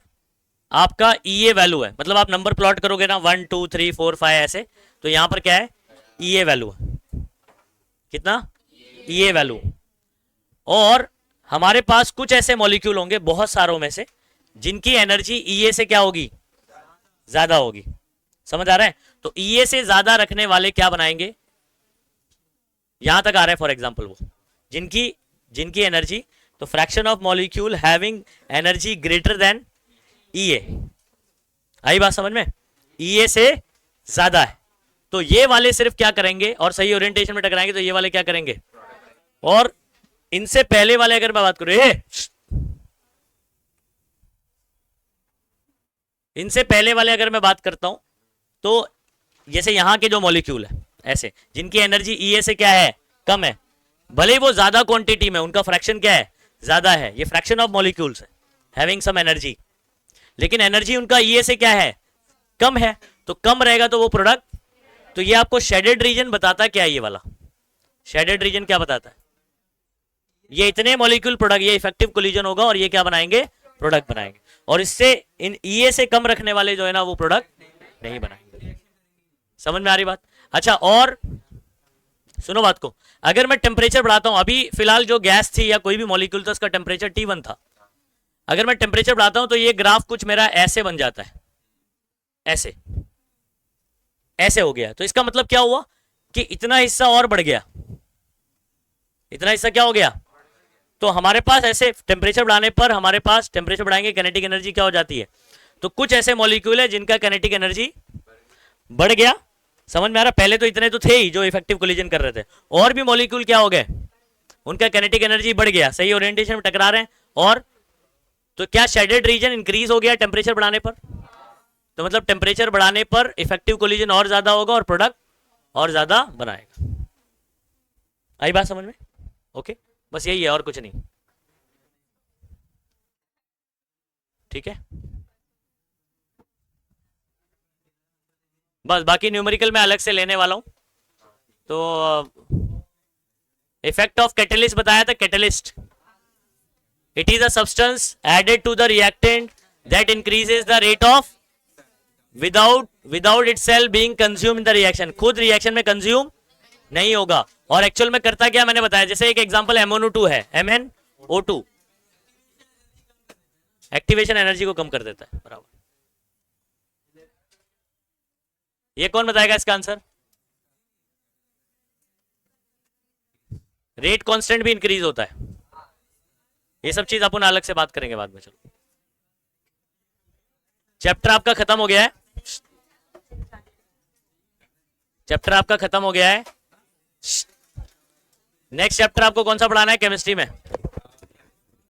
आपका ई वैल्यू है, मतलब आप नंबर प्लॉट करोगे ना 1 2 3 4 5 ऐसे, तो यहां पर क्या है, ई वैल्यू है, कितना ई वैल्यू। और हमारे पास कुछ ऐसे मॉलिक्यूल होंगे बहुत सारों में से जिनकी एनर्जी ई से क्या होगी, ज्यादा होगी, समझ आ रहा है? तो ई से ज्यादा रखने वाले क्या बनाएंगे, यहां तक आ रहा है फॉर एग्जांपल, वो जिनकी एनर्जी, तो fraction of molecule having energy greater than E, आई बात समझ में, ई से ज्यादा है, तो ये वाले सिर्फ क्या करेंगे, और सही ओरिएंटेशन में टकराएंगे तो ये वाले क्या करेंगे, और इनसे पहले वाले अगर मैं बात करूं, इनसे पहले वाले अगर मैं बात करता हूं, तो जैसे यहां के जो मॉलिक्यूल है ऐसे, जिनकी एनर्जी ई से क्या है, कम है, भले वो ज्यादा क्वांटिटी में, उनका फ्रैक्शन क्या है, ज्यादा है, ये फ्रैक्शन ऑफ मॉलिक्यूल्स है हैविंग सम एनर्जी, लेकिन एनर्जी उनका ई से क्या है, कम है, तो कम रहेगा तो वो प्रोडक्ट, तो ये आपको शेडेड रीजन बताता है, क्या ये वाला शेडेड रीजन क्या बताता है, ये इतने मॉलिक्यूल प्रोडक्ट, ये इफेक्टिव कोलिजन होगा और ये क्या बनाएंगे, प्रोडक्ट बनाएंगे, और इससे इन ई से कम रखने वाले जो है ना वो प्रोडक्ट नहीं बनाएंगे, समझ में आ रही बात? अच्छा और सुनो बात को, अगर मैं टेम्परेचर बढ़ाता हूं, अभी फिलहाल जो गैस थी या कोई भी मॉलिक्यूल था उसका टेम्परेचर T1 था, अगर मैं टेम्परेचर बढ़ाता हूं तो ये ग्राफ कुछ मेरा ऐसे बन जाता है, ऐसे ऐसे हो गया, तो इसका मतलब क्या हुआ कि इतना हिस्सा और बढ़ गया, इतना हिस्सा क्या हो गया, तो हमारे पास ऐसे टेम्परेचर बढ़ाने पर हमारे पास, टेम्परेचर बढ़ाएंगे काइनेटिक एनर्जी क्या हो जाती है, तो कुछ ऐसे मॉलिक्यूल है जिनका काइनेटिक एनर्जी बढ़ गया, समझ में आ रहा? पहले तो इतने तो थे ही जो इफेक्टिव कोलिजन कर रहे थे, और भी मॉलिक्यूल क्या हो गए, उनका काइनेटिक एनर्जी बढ़ गया, सही ओरिएंटेशन में टकरा रहे हैं, और तो क्या शेडेड रीजन इंक्रीज हो गया टेम्परेचर बढ़ाने पर? तो मतलब टेम्परेचर बढ़ाने पर इफेक्टिव कोलिजन और ज्यादा होगा और प्रोडक्ट और ज्यादा बनाएगा। आई बात समझ में? ओके, बस यही है और कुछ नहीं। ठीक है, बस बाकी न्यूमेरिकल में अलग से लेने वाला हूं। तो इफेक्ट ऑफ कैटलिस्ट बताया था। Catalyst, it is a substance added to the reactant that increases the rate of without itself being consumed in the reaction। खुद रिएक्शन में कंज्यूम नहीं होगा। और एक्चुअल में करता क्या मैंने बताया, जैसे एक एग्जांपल MnO2 है, MnO2 एक्टिवेशन एनर्जी को कम कर देता है, बराबर। ये कौन बताएगा इसका आंसर? रेट कांस्टेंट भी इंक्रीज होता है। ये सब चीज अपन अलग से बात करेंगे बाद में। चलो, चैप्टर आपका खत्म हो गया है। चैप्टर आपका खत्म हो गया है। नेक्स्ट चैप्टर आपको कौन सा पढ़ाना है केमिस्ट्री में?